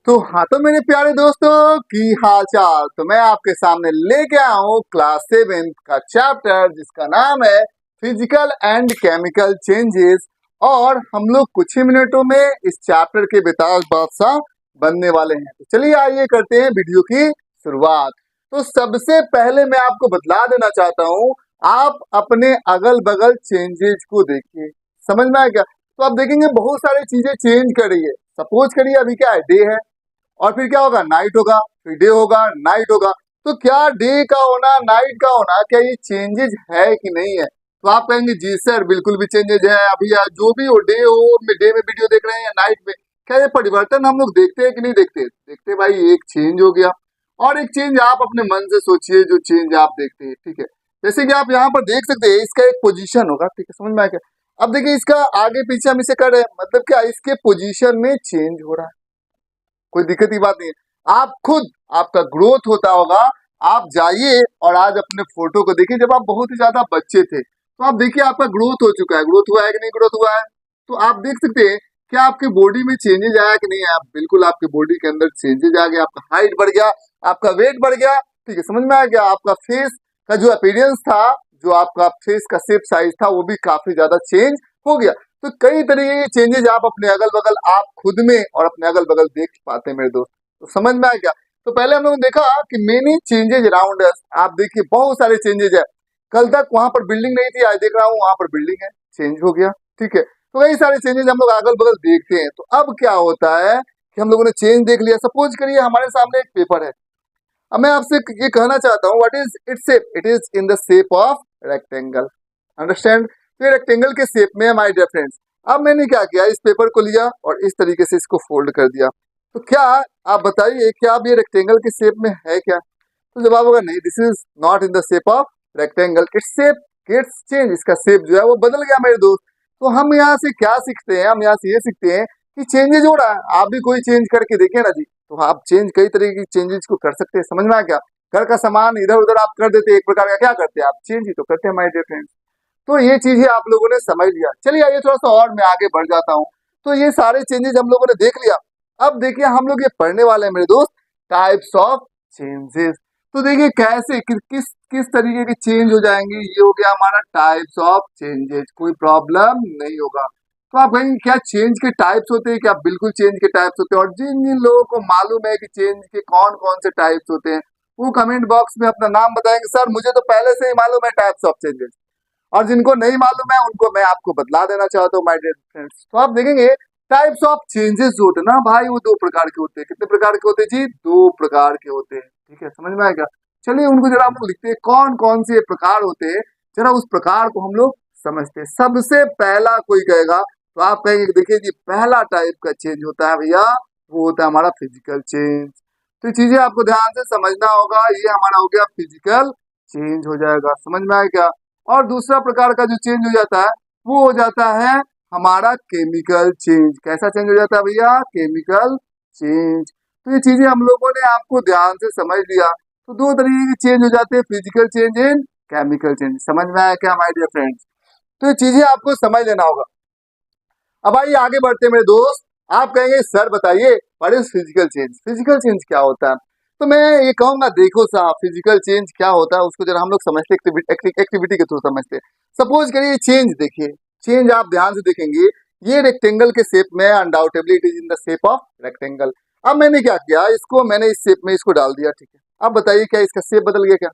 तो मेरे प्यारे दोस्तों की हाल चाल। तो मैं आपके सामने लेके आया हूँ क्लास 7 का चैप्टर जिसका नाम है फिजिकल एंड केमिकल चेंजेस। और हम लोग कुछ ही मिनटों में इस चैप्टर के बेताज बादशाह बनने वाले हैं। तो चलिए आइए करते हैं वीडियो की शुरुआत। तो सबसे पहले मैं आपको बतला देना चाहता हूँ, आप अपने अगल बगल चेंजेस को देखिए। समझ में आया क्या? तो आप देखेंगे बहुत सारी चीजें चेंज कर रही है। सपोज करिए अभी क्या है, डे है और फिर क्या होगा, नाइट होगा, फिर डे होगा, नाइट होगा। तो क्या डे का होना, नाइट का होना, क्या ये चेंजेज है कि नहीं है? तो आप कहेंगे जी सर बिल्कुल भी चेंजेज है। अभी आज जो भी हो, डे हो, डे में वीडियो देख रहे हैं या नाइट में, क्या ये परिवर्तन हम लोग देखते हैं कि नहीं देखते? देखते भाई, एक चेंज हो गया। और एक चेंज आप अपने मन से सोचिए जो चेंज आप देखते हैं, ठीक है। जैसे कि आप यहाँ पर देख सकते हैं, इसका एक पोजीशन होगा, ठीक है, समझ में आ गया। अब देखिए इसका आगे पीछे हम इसे कर रहे हैं, मतलब क्या इसके पोजीशन में चेंज हो रहा है, कोई दिक्कत की बात नहीं है। आप खुद, आपका ग्रोथ होता होगा। आप जाइए और आज अपने फोटो को देखिए, जब आप बहुत ही ज्यादा बच्चे थे तो आप देखिए आपका ग्रोथ हो चुका है। ग्रोथ हुआ है कि नहीं ग्रोथ हुआ है? तो आप देख सकते हैं क्या आपके बॉडी में चेंजेज आया कि नहीं आया? बिल्कुल आपके बॉडी के अंदर चेंजेज आ गया। आपका हाइट बढ़ गया, आपका वेट बढ़ गया, ठीक है, समझ में आ गया। आपका फेस का जो अपीयरेंस था, जो आपका फेस का शेप साइज था, वो भी काफी ज्यादा चेंज हो गया। तो कई तरीके के चेंजेज आप अपने अगल बगल, आप खुद में और अपने अगल बगल देख पाते हैं मेरे दोस्त। तो समझ में आ गया। तो पहले हम लोगों ने देखा कि मेनी चेंजेज अराउंड अस। आप देखिए बहुत सारे चेंजेज है। कल तक वहां पर बिल्डिंग नहीं थी, आज देख रहा हूँ वहां पर बिल्डिंग है, चेंज हो गया, ठीक है। तो कई सारे चेंजेज हम लोग अगल बगल देखते हैं। तो अब क्या होता है कि हम लोगों ने चेंज देख लिया। सपोज करिए हमारे सामने एक पेपर है। अब मैं आपसे ये कहना चाहता हूँ, what is its shape? It is in the shape of rectangle. Understand? तो ये रेक्टेंगल के शेप में है माय डियर फ्रेंड्स। अब मैंने क्या किया, इस पेपर को लिया और इस तरीके से इसको फोल्ड कर दिया। तो क्या आप बताइए, क्या अब ये रेक्टेंगल के शेप में है क्या? तो जवाब होगा नहीं, this is not in the shape of rectangle, its shape gets change. इसका शेप जो है वो बदल गया मेरे दोस्त। तो हम यहाँ से क्या सीखते हैं? हम यहाँ से ये सीखते हैं कि चेंजेज हो रहा है। आप भी कोई चेंज करके देखे ना जी। तो आप चेंज कई तरीके की चेंजेस को कर सकते हैं। समझ में आ गया? घर का सामान इधर उधर आप कर देते हैं, एक प्रकार का क्या करते हैं आप? चेंज ही तो करते हैं माय डियर फ्रेंड्स। तो ये चीजें आप लोगों ने समझ लिया। चलिए आइए थोड़ा सा और मैं आगे बढ़ जाता हूँ। तो ये सारे चेंजेस हम लोगों ने देख लिया। अब देखिए हम लोग ये पढ़ने वाले हैं मेरे दोस्त, टाइप्स ऑफ चेंजेस। तो देखिए कैसे किस तरीके के चेंज हो जाएंगे। ये हो गया हमारा टाइप्स ऑफ चेंजेस, कोई प्रॉब्लम नहीं होगा। तो आप कहेंगे क्या चेंज के टाइप्स होते हैं क्या? बिल्कुल चेंज के टाइप्स होते हैं। और जिन जिन लोगों को मालूम है कि चेंज के कौन कौन से टाइप्स होते हैं, वो कमेंट बॉक्स में अपना नाम बताएंगे, सर मुझे तो पहले से ही मालूम है टाइप्स ऑफ चेंजेस। और जिनको नहीं मालूम है उनको मैं आपको बतला देना चाहता हूँ माय डियर फ्रेंड्स। तो आप देखेंगे टाइप्स ऑफ चेंजेस जो होते हैं ना भाई, वो दो प्रकार के होते हैं। कितने प्रकार के होते हैं जी? दो प्रकार के होते हैं, ठीक है, समझ में आएगा। चलिए उनको जरा हम लोग लिखते हैं, कौन कौन से प्रकार होते हैं, जरा उस प्रकार को हम लोग समझते हैं। सबसे पहला कोई कहेगा तो आप कहेंगे कि देखिए जी पहला टाइप का चेंज होता है भैया, वो होता है हमारा फिजिकल चेंज। तो ये चीजें आपको ध्यान से समझना होगा। ये हमारा हो गया फिजिकल चेंज हो जाएगा, समझ में आएगा। और दूसरा प्रकार का जो चेंज हो जाता है वो हो जाता है हमारा केमिकल चेंज। कैसा चेंज हो जाता है भैया? Chemical change. तो ये चीजें हम लोगों ने आपको ध्यान से समझ लिया। तो दो तरीके के चेंज हो जाते हैं, physical change and chemical change. समझ में आया क्या माय डियर फ्रेंड्स? तो ये चीजें आपको समझ लेना होगा। अब आइए आगे बढ़ते हैं मेरे दोस्त। आप कहेंगे सर बताइए what is physical change? Physical change क्या होता है? तो मैं ये कहूंगा, देखो साहब फिजिकल चेंज क्या होता है उसको जरा हम लोग समझते हैं, एक्टिविटी के थ्रू समझते हैं। सपोज करिए चेंज देखिए, चेंज आप ध्यान से देखेंगे, ये रेक्टेंगल के शेप में, undoubtedly it is in the shape of rectangle. अब मैंने क्या किया, इसको मैंने इस शेप में इसको डाल दिया, ठीक है। अब बताइए क्या इसका शेप बदल गया क्या?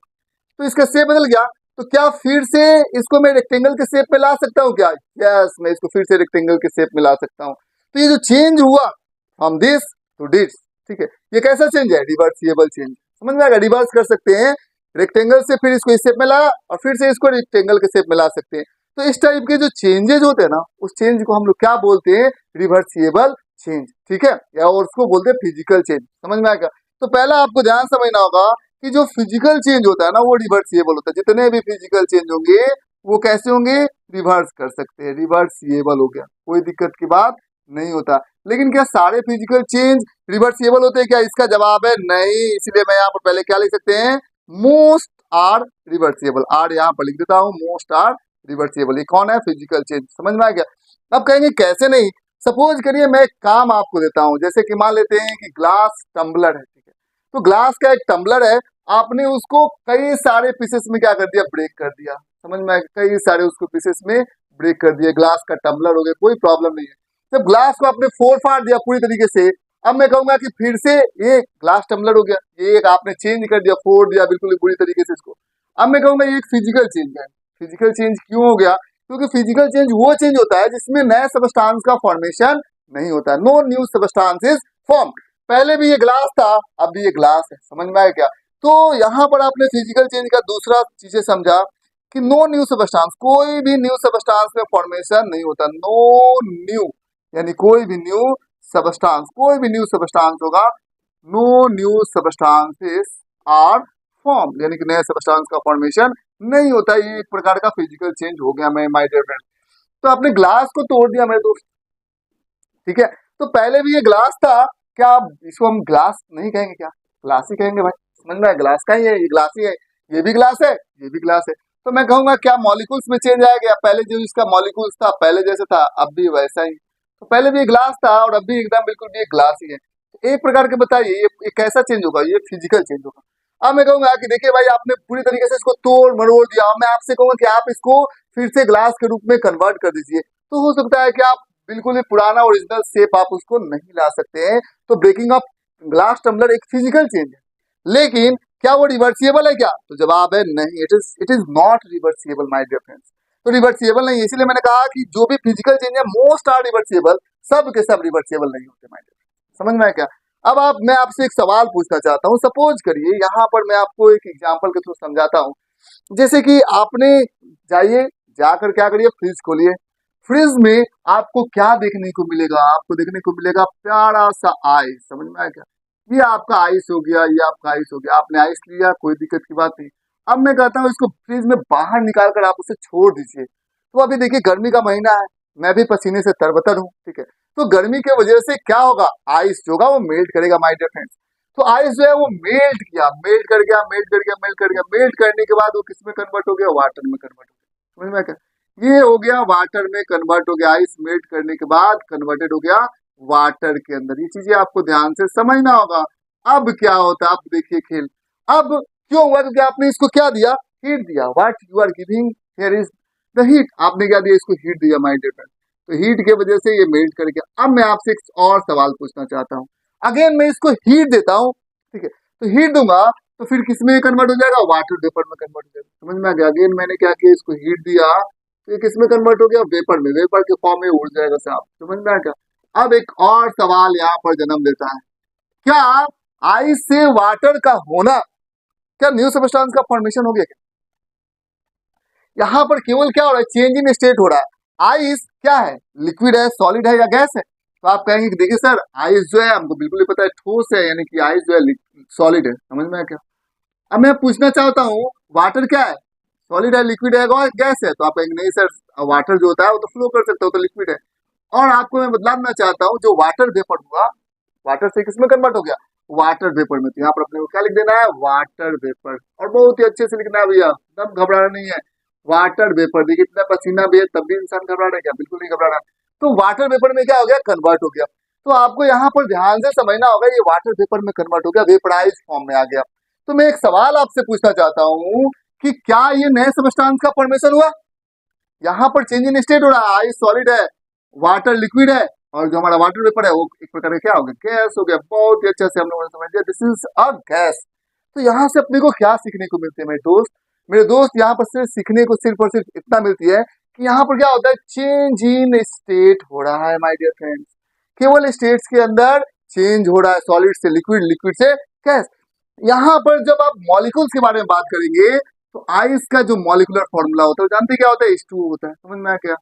तो इसका शेप बदल गया। तो क्या फिर से इसको मैं रेक्टेंगल के शेप में ला सकता हूँ क्या? यस, मैं इसको फिर से रेक्टेंगल के शेप में ला सकता हूँ। तो ये जो चेंज हुआ फ्रॉम दिस टू दिस, ठीक है, ये कैसा चेंज है? Reversible change. समझ में आएगा? रिवर्स कर सकते हैं रेक्टेंगल से, फिर इसको इस शेप में लाया और फिर से इसको रेक्टेंगल के शेप में ला सकते हैं। तो इस टाइप के जो चेंजेस होते हैं ना, उस चेंज को हम लोग क्या बोलते हैं? रिवर्सिबल चेंज, ठीक है, या और उसको बोलते हैं फिजिकल चेंज। समझ में आएगा? तो पहला आपको ध्यान समझना होगा कि जो फिजिकल चेंज होता है ना वो रिवर्सिबल होता है। जितने भी फिजिकल चेंज होंगे वो कैसे होंगे? रिवर्स कर सकते हैं, रिवर्सिबल हो गया, कोई दिक्कत की बात नहीं होता। लेकिन क्या सारे फिजिकल चेंज रिवर्सिबल होते हैं क्या? इसका जवाब है नहीं। इसलिए मैं यहाँ पर पहले क्या लिख सकते हैं? Most are reversible. आर यहाँ पर लिख देता हूँ, मोस्ट आर रिवर्सिबल। ये कौन है? Physical change. समझ में आ गया? अब कहेंगे कैसे नहीं? सपोज करिए मैं एक काम आपको देता हूं, जैसे कि मान लेते हैं कि ग्लास टम्बलर है, ठीक है। तो ग्लास का एक टम्बलर है, आपने उसको कई सारे पीसेस में क्या कर दिया, ब्रेक कर दिया। समझ में आया? कई सारे उसको पीसेस में ब्रेक कर दिया, ग्लास का टम्बलर हो गया, कोई प्रॉब्लम नहीं है। जब ग्लास को आपने फोड़ फाड़ दिया पूरी तरीके से, अब मैं कहूंगा कि फिर से ये ग्लास टम्बलर हो गया, ये एक आपने चेंज कर दिया, फोड़ दिया बिल्कुल बुरी तरीके से इसको। अब मैं कहूंगा ये एक फिजिकल चेंज है। फिजिकल चेंज क्यों हो गया? क्योंकि फिजिकल चेंज वो चेंज होता है जिसमें नए सबस्टांस का फॉर्मेशन नहीं होता है, no new substance is form. पहले भी ये ग्लास था, अब भी ये ग्लास है। समझ में आया क्या? तो यहाँ पर आपने फिजिकल चेंज का दूसरा चीजें समझा कि नो न्यू सबस्टांस, कोई भी न्यू सबस्टांस में फॉर्मेशन नहीं होता। नो न्यू यानी कोई भी न्यू सबस्टांस, कोई भी न्यू सबस्टांस होगा, no new substances are form, यानी कि नए सबस्टांस का फॉर्मेशन नहीं होता। ये एक प्रकार का फिजिकल चेंज हो गया मैं माय डियर फ्रेंड। तो आपने ग्लास को तोड़ दिया मेरे दोस्त, ठीक है। तो पहले भी ये ग्लास था, क्या आप इसको हम ग्लास नहीं कहेंगे? क्या ग्लास ही कहेंगे भाई? समझ में आया? ग्लास का ही है, ये ग्लास ही है, ये भी ग्लास है, ये भी ग्लास है। तो मैं कहूंगा क्या मॉलिक्यूल्स में चेंज आएगा? पहले जो इसका मॉलिक्यूल्स था पहले जैसे था, अब भी वैसा ही। तो पहले भी ये ग्लास था और अब भी एकदम बिल्कुल भी एक ग्लास ही है। तो एक प्रकार के बताइए ये कैसा चेंज होगा? ये फिजिकल चेंज होगा। अब मैं कहूंगा कि देखिए भाई, आपने पूरी तरीके से इसको तोड़ मरोड़ दिया, अब मैं आपसे कहूंगा कि आप इसको फिर से ग्लास के रूप में कन्वर्ट कर दीजिए। तो हो सकता है कि आप बिल्कुल ही पुराना ओरिजिनल शेप आप उसको नहीं ला सकते हैं। तो ब्रेकिंग ऑफ ग्लास टम्बलर एक फिजिकल चेंज है, लेकिन क्या वो रिवर्सिबल है क्या? तो जवाब है नहीं, it is not reversible my dear friends. तो रिवर्सिबल नहीं है, इसीलिए मैंने कहा कि जो भी फिजिकल चेंज है मोस्ट आर रिवर्सिबल, सब के सब रिवर्सिबल नहीं होते माय डियर। समझ में आया क्या? अब आप मैं आपसे एक सवाल पूछना चाहता हूँ। सपोज करिए यहाँ पर मैं आपको एक एग्जाम्पल के थ्रू समझाता हूँ। जैसे कि आपने जाइए, जाकर क्या करिए, फ्रिज खोलिए। फ्रिज में आपको क्या देखने को मिलेगा? आपको देखने को मिलेगा प्यारा सा आइस। समझ में आया क्या? ये आपका आइस हो गया, ये आपका आइस हो गया। आपने आइस लिया, कोई दिक्कत की बात नहीं। अब मैं कहता हूँ इसको फ्रिज में बाहर निकाल कर आप उसे छोड़ दीजिए। तो अभी देखिए गर्मी का महीना है, मैं भी पसीने से तरबतर हूँ, ठीक है। तो गर्मी के वजह से क्या होगा, आइस जो होगा वो मेल्ट करेगा माय डियर फ्रेंड्स। तो आइस जो है वो मेल्ट किया, मेल्ट कर गया, मेल्ट कर गया, मेल्ट कर गया। मेल्ट करने के बाद वो किस में कन्वर्ट हो गया? वाटर में कन्वर्ट हो गया। समझ में क्या? ये हो गया वाटर में कन्वर्ट हो गया। आइस मेल्ट करने के बाद कन्वर्टेड हो गया वाटर के अंदर। ये चीजें आपको ध्यान से समझना होगा। अब क्या होता है, अब देखिए खेल। अब क्यों हुआ? क्योंकि आपने इसको क्या दिया? हीट दिया। What you are giving here is the heat. आपने क्या दिया? इसको हीट दिया माय डियर फ्रेंड। तो हीट के वजह से ये मेल्ट कर गया। अब मैं आपसे एक और सवाल पूछना चाहता हूँ। अगेन मैं इसको हीट देता हूँ, ठीक है। तो हीट दूंगा तो फिर किस में कन्वर्ट हो जाएगा? वाटर वेपर में कन्वर्ट हो जाएगा। समझ में आ गया? अगेन मैंने क्या किया, इसको हीट दिया तो ये किस में कन्वर्ट हो गया? वेपर में, वेपर के फॉर्म में उड़ जाएगा साहब। समझ में आ गया? अब एक और सवाल यहाँ पर जन्म लेता है, क्या आइस से वाटर का होना, क्या न्यू सबस्टांस का फॉर्मेशन हो गया क्या? यहाँ पर केवल क्या हो रहा है? चेंज इन स्टेट हो रहा है। आइस क्या है? लिक्विड है, सॉलिड है या गैस है? तो आप कहेंगे कि देखिए सर, आइस जो है हमको बिल्कुल ही पता है ठोस है, यानी कि आइस जो है सॉलिड है। समझ में आया क्या? अब मैं पूछना चाहता हूँ वाटर क्या है? सॉलिड है, लिक्विड है और गैस है? तो आप कहेंगे नहीं सर, वाटर जो होता है वो तो फ्लो कर सकता है, वो तो लिक्विड है। और आपको मैं बदलाना चाहता हूँ, जो वाटर वेपर हुआ, वाटर से किसमें कन्वर्ट हो गया? वाटर वेपर में। तो यहाँ पर अपने को क्या लिख देना है? Water vapour. और बहुत ही अच्छे से लिखना है भैया, एकदम घबराना नहीं है। Water vapour. देखिए इतना पसीना भी है तब भी इंसान घबरा रहा है क्या? बिल्कुल नहीं घबरा रहा। तो वाटर वेपर में क्या हो गया? कन्वर्ट हो गया। तो आपको यहाँ पर ध्यान से समझना होगा, ये वाटर वेपर में कन्वर्ट हो गया, वेपराइज फॉर्म में आ गया। तो मैं एक सवाल आपसे पूछना चाहता हूँ कि क्या ये नए सबस्टांस का फॉर्मेशन हुआ? यहाँ पर चेंज इन स्टेट हो रहा है। आइस सॉलिड है, वाटर लिक्विड है, और जो हमारा वाटर वेपर है वो एक प्रकार का क्या हो गया? गैस हो गया। बहुत ही अच्छे से हम लोगों ने समझ लिया, दिस इज अ गैस। तो यहाँ से अपने को क्या सीखने को मिलते हैं मेरे दोस्त यहाँ पर से सीखने को सिर्फ और सिर्फ इतना मिलती है कि यहाँ पर क्या होता है? चेंज इन स्टेट हो रहा है माय डियर फ्रेंड्स। केवल स्टेट्स के अंदर चेंज हो रहा है, सॉलिड से लिक्विड, लिक्विड से गैस। यहाँ पर जब आप मॉलिक्यूल्स के बारे में बात करेंगे तो आइस का जो मॉलिकुलर फॉर्मूला होता है जानते क्या होता है? H2O होता है। समझ में आया क्या?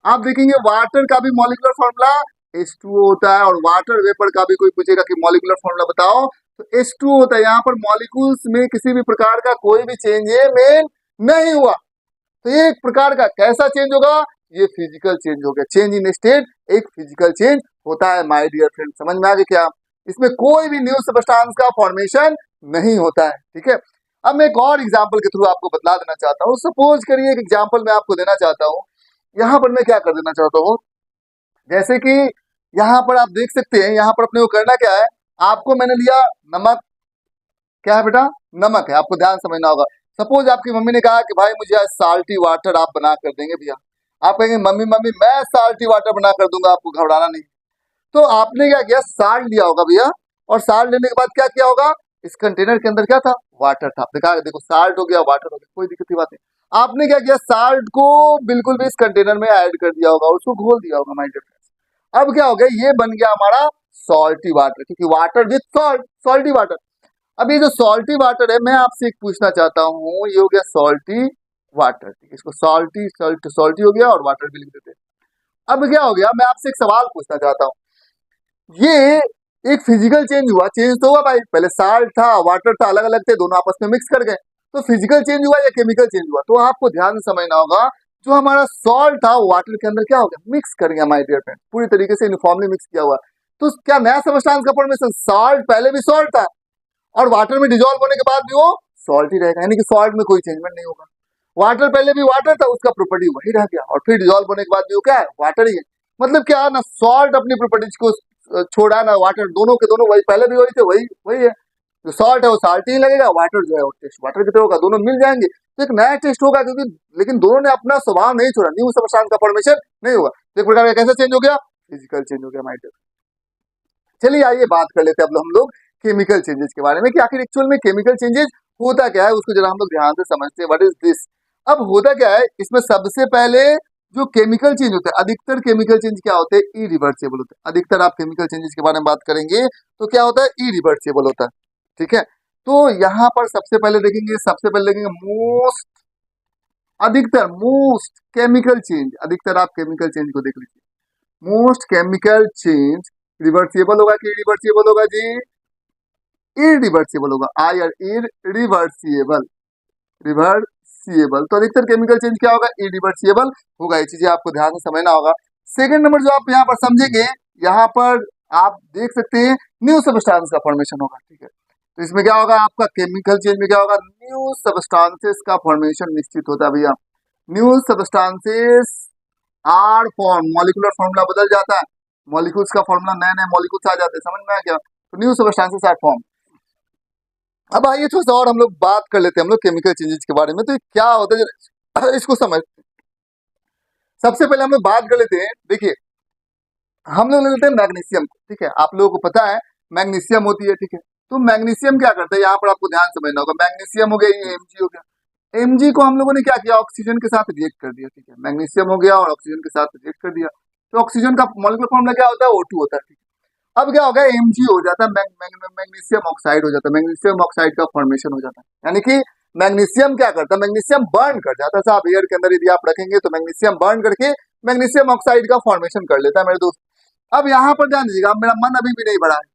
आप देखेंगे वाटर का भी मॉलिकुलर फॉर्मूला H2O होता है, और वाटर वेपर का भी कोई पूछेगा कि मॉलिकुलर फॉर्मूला बताओ तो H2O होता है। यहाँ पर मॉलिक्यूल्स में किसी भी प्रकार का कोई भी चेंज में नहीं हुआ। तो ये एक प्रकार का कैसा चेंज होगा? ये फिजिकल चेंज हो गया। चेंज इन स्टेट एक फिजिकल चेंज होता है माय डियर फ्रेंड। समझ में आ गया क्या? इसमें कोई भी न्यू सबस्टांस का फॉर्मेशन नहीं होता है, ठीक है। अब मैं एक और एग्जांपल के थ्रू आपको बतला देना चाहता हूँ। सपोज करिए एक एग्जांपल मैं आपको देना चाहता हूँ। यहाँ पर मैं क्या कर देना चाहता हूँ, जैसे कि यहाँ पर आप देख सकते हैं, यहाँ पर अपने को करना क्या है, आपको मैंने लिया नमक, क्या है बेटा, नमक है, आपको ध्यान समझना होगा। सपोज आपकी मम्मी ने कहा कि भाई मुझे आज साल्टी वाटर आप बना कर देंगे भैया, आप कहेंगे मम्मी मम्मी मैं साल्टी वाटर बना कर दूंगा, आपको घबराना नहीं। तो आपने क्या किया, साल्ट लिया होगा भैया, और साल्ट लेने के बाद क्या किया होगा, इस कंटेनर के अंदर क्या था, वाटर था। आपने कहा देखो साल्ट हो गया वाटर हो गया, कोई दिक्कत की बात नहीं। आपने क्या किया, साल्ट को बिल्कुल भी इस कंटेनर में ऐड कर दिया होगा, उसको घोल दिया होगा माय डियर फ्रेंड्स। अब क्या हो गया, ये बन गया हमारा सॉल्टी वाटर, क्योंकि water with salt, salty water. अब ये जो सॉल्टी वाटर है, मैं आपसे एक पूछना चाहता हूँ, ये हो गया सॉल्टी वाटर, इसको सॉल्टी सॉल्टी हो गया और वाटर भी लिख देते हैं। अब क्या हो गया, मैं आपसे एक सवाल पूछना चाहता हूँ, ये एक फिजिकल चेंज हुआ, चेंज तो हुआ भाई, पहले साल्ट था वाटर था, अलग अलग थे, दोनों आपस में मिक्स कर गए, तो फिजिकल चेंज हुआ या केमिकल चेंज हुआ? तो आपको ध्यान से समझना होगा, जो हमारा सॉल्ट था वो वाटर के अंदर क्या हो गया, मिक्स कर गया माय डियर फ्रेंड, पूरी तरीके से यूनिफॉर्मली मिक्स किया हुआ। तो क्या नया सबस्टांस का फॉर्मेशन, सॉल्ट पहले भी सॉल्ट था और वाटर में डिजोल्व होने के बाद भी वो सॉल्ट ही रहेगा, यानी कि सॉल्ट में कोई चेंजमेंट नहीं होगा। वाटर पहले भी वाटर था, उसका प्रॉपर्टी वही रह गया, और फिर डिजोल्व होने के बाद भी वो क्या है, वाटर ही है। मतलब क्या, ना सॉल्ट अपनी प्रॉपर्टीज को छोड़ा, ना वाटर, दोनों के दोनों वही, पहले भी वही थे, वही वही है। जो सॉल्ट है वो साल्ट ही लगेगा, वाटर जो है वो टेस्ट वाटर की तरह होगा, दोनों मिल जाएंगे तो एक नया टेस्ट होगा, क्योंकि लेकिन दोनों ने अपना स्वभाव नहीं छोड़ा, न्यू सबस्टांस का फॉर्मेशन नहीं होगा। तो एक प्रकार का कैसा चेंज हो गया, फिजिकल चेंज हो गया माय डियर। चलिए आइए बात कर लेते हैं अब हम लोग केमिकल चेंजेस के बारे में, कि आखिर एक्चुअल में केमिकल चेंजेस होता क्या है, उसको जरा हम लोग ध्यान से समझते हैं, व्हाट इज दिस। अब होता क्या है, इसमें सबसे पहले जो केमिकल चेंज होता है, अधिकतर केमिकल चेंज क्या होते हैं, इरिवर्सिबल होते हैं। अधिकतर आप केमिकल चेंजेस के बारे में बात करेंगे तो क्या होता है, इरिवर्सिबल होता है, ठीक है। तो यहाँ पर सबसे पहले देखेंगे, सबसे पहले देखेंगे मोस्ट, अधिकतर मोस्ट केमिकल चेंज, अधिकतर आप केमिकल चेंज को देख लीजिए। मोस्ट केमिकल चेंज रिवर्सिबल होगा कि इरिवर्सिबल होगा जी, इरिवर्सिबल होगा, आई आर इरिवर्सिबल, रिवर्सिबल। तो अधिकतर केमिकल चेंज क्या होगा, इरिवर्सिबल होगा, ये चीजें आपको ध्यान से समझना होगा। सेकंड नंबर जो आप यहाँ पर समझेंगे, यहाँ पर आप देख सकते हैं न्यू सबस्टांस का फॉर्मेशन होगा, ठीक है। तो इसमें क्या होगा, आपका केमिकल चेंज में क्या होगा, न्यू सबस्टांसेस का फॉर्मेशन निश्चित होता है भैया। New substances are form, molecular formula बदल जाता है, मॉलिक्यूल्स का फॉर्मूला, नए नए मॉलिक्यूल्स आ जाते हैं, समझ में आ गया। तो न्यू सबस्टांसेस आर फॉर्म। अब आइए थोड़ा सा और हम लोग बात कर लेते हैं हम लोग केमिकल चेंजेस के बारे में, तो ये क्या होता है इसको समझ। सबसे पहले हम लोग बात कर लेते हैं, देखिए हम लोग ले लेते हैं मैग्नीशियम, ठीक है। आप लोगों को पता है मैग्नीशियम होती है, ठीक है। तो मैग्नीशियम क्या करता है, यहाँ पर आपको ध्यान समझना होगा, मैग्नीशियम हो गया, ये Mg हो गया। Mg को हम लोगों ने क्या किया, ऑक्सीजन के साथ रिएक्ट कर दिया, ठीक है। मैग्नीशियम हो गया और ऑक्सीजन के साथ रिएक्ट कर दिया, तो ऑक्सीजन का मॉलिक्यूलर फॉर्मूला क्या होता है, O2 होता है, ठीक है। अब क्या हो गया, Mg हो जाता है, मैग्नीशियम ऑक्साइड हो जाता है, मैग्नीशियम ऑक्साइड का फॉर्मेशन हो जाता है। यानी कि मैग्नीशियम क्या करता है, मैग्नीशियम बर्न कर जाता है साहब, एयर के अंदर यदि आप रखेंगे तो मैग्नीशियम बर्न करके मैग्नीशियम ऑक्साइड का फॉर्मेशन कर लेता है मेरे दोस्त। अब यहाँ पर ध्यान दीजिएगा, मेरा मन अभी भी नहीं बढ़ा है।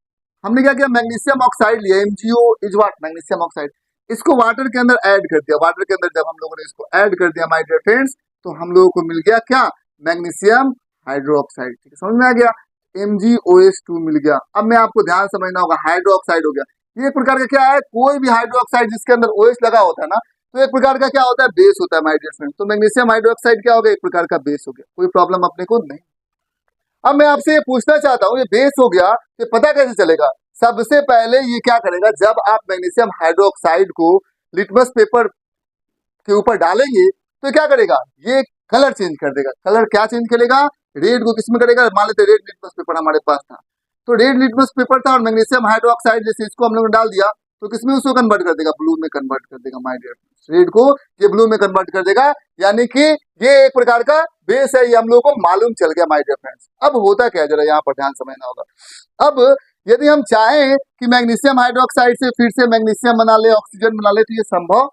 हमने क्या किया, मैग्नीशियम ऑक्साइड लिया, MgO is what, magnesium oxide, इसको वाटर के अंदर ऐड कर दिया। वाटर के अंदर जब हम लोगों ने इसको ऐड कर दिया माय डियर फ्रेंड्स, तो हम लोगों को मिल गया क्या, मैग्नीशियम हाइड्रोक्साइड, ठीक है, समझ में आ गया। MgOH2 मिल गया। अब मैं आपको ध्यान समझना होगा, हाइड्रोक्साइड हो गया, ये एक प्रकार का क्या है, कोई भी हाइड्रोक्साइड जिसके अंदर OH लगा होता है ना, तो एक प्रकार का क्या होता है, बेस होता है माय डियर फ्रेंड्स। तो मैग्नीशियम हाइड्रोक्साइड क्या हो गया, एक प्रकार का बेस हो गया, कोई प्रॉब्लम अपने को नहीं। अब मैं आपसे ये पूछना चाहता हूँ, ये बेस हो गया, ये पता कैसे चलेगा। सबसे पहले ये क्या करेगा, जब आप मैग्नीशियम हाइड्रोक्साइड को लिटमस पेपर के ऊपर डालेंगे तो क्या करेगा, ये कलर चेंज कर देगा। कलर क्या चेंज करेगा, रेड को किसमें करेगा, मान लेते रेड लिटमस पेपर हमारे पास था, तो रेड लिटमस पेपर था और मैग्नीशियम हाइड्रोक्साइड जैसे इसको हम लोग डाल दिया, तो किसमें उसको कन्वर्ट कर देगा, ब्लू में कन्वर्ट कर देगा माय डियर। रेड को ये ब्लू में कन्वर्ट कर देगा, यानी कि ये एक प्रकार का बेस है, ये हम लोग को मालूम चल गया माय डियर फ्रेंड्स। अब होता क्या है, जरा यहाँ पर ध्यान समझना होगा। अब यदि हम चाहें कि मैग्नीशियम हाइड्रोक्साइड से फिर से मैग्नीशियम बना ले, ऑक्सीजन बना ले, तो ये संभव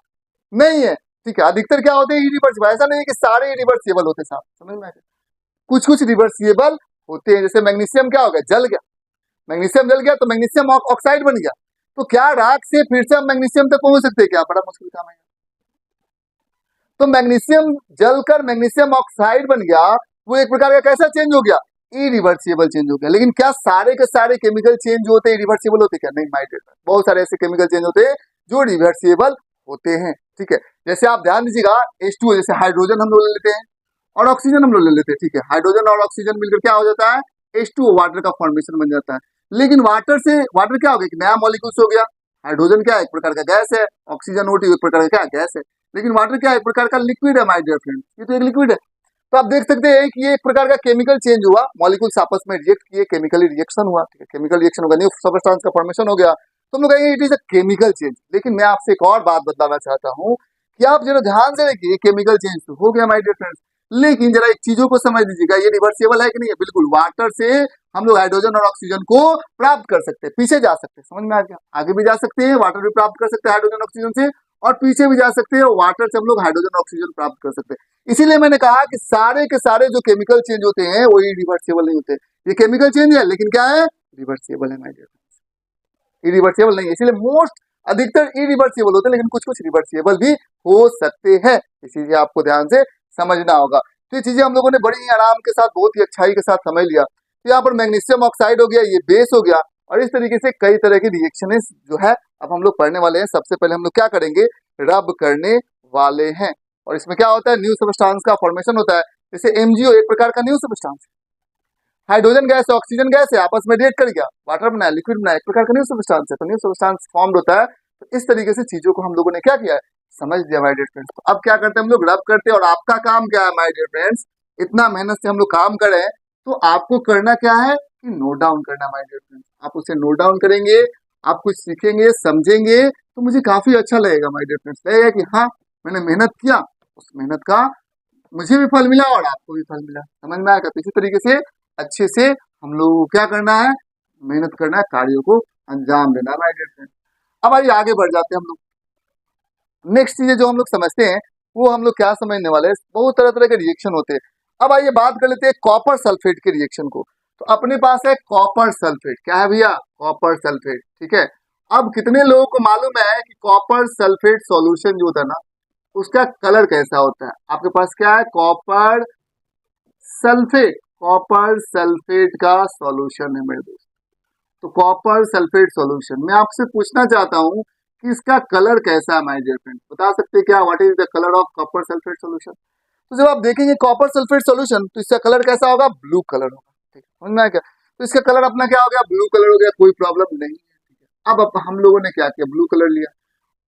नहीं है, ठीक है। अधिकतर क्या होते हैं, इरिवर्सिबल, ऐसा नहीं है कि सारे इरिवर्सिबल होते साहब, समझ में आ गया। कुछ कुछ रिवर्सिबल होते हैं, जैसे मैग्नीशियम क्या हो गया, जल गया, मैग्नीशियम जल गया तो मैग्नीशियम ऑक्साइड बन गया, तो क्या राख से फिर से हम मैग्नीशियम तक पहुंच सकते हैं क्या, बड़ा मुश्किल काम है। तो मैग्नीशियम जलकर मैग्नीशियम ऑक्साइड बन गया, वो एक प्रकार का कैसा चेंज हो गया, इरिवर्सिबल चेंज हो गया। लेकिन क्या सारे के सारे केमिकल चेंज जो होते हैं रिवर्सिबल होते क्या, नहीं माय डियर, बहुत सारे ऐसे केमिकल चेंज होते हैं जो रिवर्सिबल होते हैं, ठीक है। जैसे आप ध्यान दीजिएगा, H2 जैसे हाइड्रोजन हम लोग ले लेते हैं, और ऑक्सीजन हम लोग ले लेते हैं, ठीक है। हाइड्रोजन और ऑक्सीजन मिलकर क्या हो जाता है, H2O, वाटर का फॉर्मेशन बन जाता है। लेकिन वाटर क्या हो गया, एक नया मॉलिक्यूल्स हो गया। हाइड्रोजन क्या है, एक प्रकार का गैस है। ऑक्सीजन O2 एक प्रकार का क्या गैस है। लेकिन वाटर क्या है, एक प्रकार का लिक्विड है माय डियर फ्रेंड्स, ये तो एक लिक्विड है। तो आप देख सकते हैं कि ये एक प्रकार का केमिकल चेंज हुआ, मॉलिक्यूल्स आपस में रिएक्ट किए, केमिकली रिएक्शन हुआ, ठीक है। केमिकल रिएक्शन होगा, न्यू सबस्टेंस का फॉर्मेशन हो गया, तो हम लोग कहेंगे it is a chemical change. लेकिन मैं आपसे एक और बात बताना चाहता हूँ कि आप जरा ध्यान से देखिए, केमिकल चेंज तो हो गया माय डियर फ्रेंड्स, लेकिन जरा एक चीजों को समझ लीजिएगा, ये रिवर्सिबल है कि नहीं है। बिल्कुल, वाटर से हम लोग हाइड्रोजन और ऑक्सीजन को प्राप्त कर सकते हैं, पीछे जा सकते हैं, समझ में आ गया। आगे भी जा सकते हैं, वाटर भी प्राप्त कर सकते हैं हाइड्रोजन ऑक्सीजन से, और पीछे भी जा सकते हैं, वाटर से हम लोग हाइड्रोजन ऑक्सीजन प्राप्त कर सकते हैं। इसीलिए मैंने कहा कि सारे के सारे जो केमिकल चेंज होते हैं वो इरिवर्सिबल नहीं होते। ये केमिकल चेंज है लेकिन क्या है, रिवर्सिबल है माय डियर, इरिवर्सिबल नहीं है। इसीलिए मोस्ट अधिकतर इरिवर्सिबल होते हैं, लेकिन कुछ कुछ रिवर्सिबल भी हो सकते हैं। इस चीज आपको ध्यान से समझना होगा। तो ये चीजें हम लोगों ने बड़ी ही आराम के साथ, बहुत ही अच्छाई के साथ समझ लिया। तो यहाँ पर मैग्नीशियम ऑक्साइड हो गया, ये बेस हो गया, और इस तरीके से कई तरह की रिएक्शन जो है अब हम लोग पढ़ने वाले हैं। सबसे पहले हम लोग क्या करेंगे, रब करने वाले हैं। और इसमें क्या होता है, न्यू सबस्टांस का फॉर्मेशन होता है। जैसे MgO एक प्रकार का new substance, hydrogen gas oxygen gas है, आपस में रिएक्ट कर गया, वाटर बनाया, लिक्विड बनाया, एक प्रकार का न्यू सबस्टांस है, तो न्यू सबस्टांस फॉर्म होता है। तो इस तरीके से चीजों को हम लोगों ने क्या किया है, समझ लिया माय डियर फ्रेंड्स। तो अब क्या करते हैं हम लोग, रब करते हैं। और आपका काम क्या है माय डियर फ्रेंड्स, इतना मेहनत से हम लोग काम कर रहे हैं, तो आपको करना क्या है कि नोट डाउन करना माय डियर फ्रेंड्स। आप उसे नोट डाउन करेंगे, आप कुछ सीखेंगे, समझेंगे, तो मुझे काफी अच्छा लगेगा माय डियर फ्रेंड्स। लगेगा कि हाँ, मैंने मेहनत किया, उस मेहनत का मुझे भी फल मिला और आपको भी फल मिला, समझ में आएगा। तो इसी तरीके से अच्छे से हम लोग को क्या करना है, मेहनत करना है, कार्यों को अंजाम देना है माय डियर फ्रेंड। अब आइए आगे बढ़ जाते हैं हम लोग। नेक्स्ट चीजें जो हम लोग समझते हैं, वो हम लोग क्या समझने वाले हैं, बहुत तरह तरह के रिएक्शन होते हैं। अब आइए बात कर लेते हैं कॉपर सल्फेट के रिएक्शन को। तो अपने पास है कॉपर सल्फेट, क्या है भैया, कॉपर सल्फेट, ठीक है। अब कितने लोगों को मालूम है कि कॉपर सल्फेट सॉल्यूशन जो होता है ना, उसका कलर कैसा होता है। आपके पास क्या है, कॉपर सल्फेट, कॉपर सल्फेट का सॉल्यूशन है मेरे दोस्त। तो कॉपर सल्फेट सॉल्यूशन, मैं आपसे पूछना चाहता हूं कि इसका कलर कैसा है माय डियर फ्रेंड, बता सकते हैं क्या, what is the colour of copper sulphate solution. तो जब आप देखेंगे कॉपर सल्फेट सॉल्यूशन, तो इसका कलर कैसा होगा, ब्लू कलर होगा, ठीक है, समझ में आया क्या। तो इसका कलर अपना क्या हो गया, ब्लू कलर हो गया, कोई प्रॉब्लम नहीं है, ठीक है। अब हम लोगों ने क्या किया, ब्लू कलर लिया।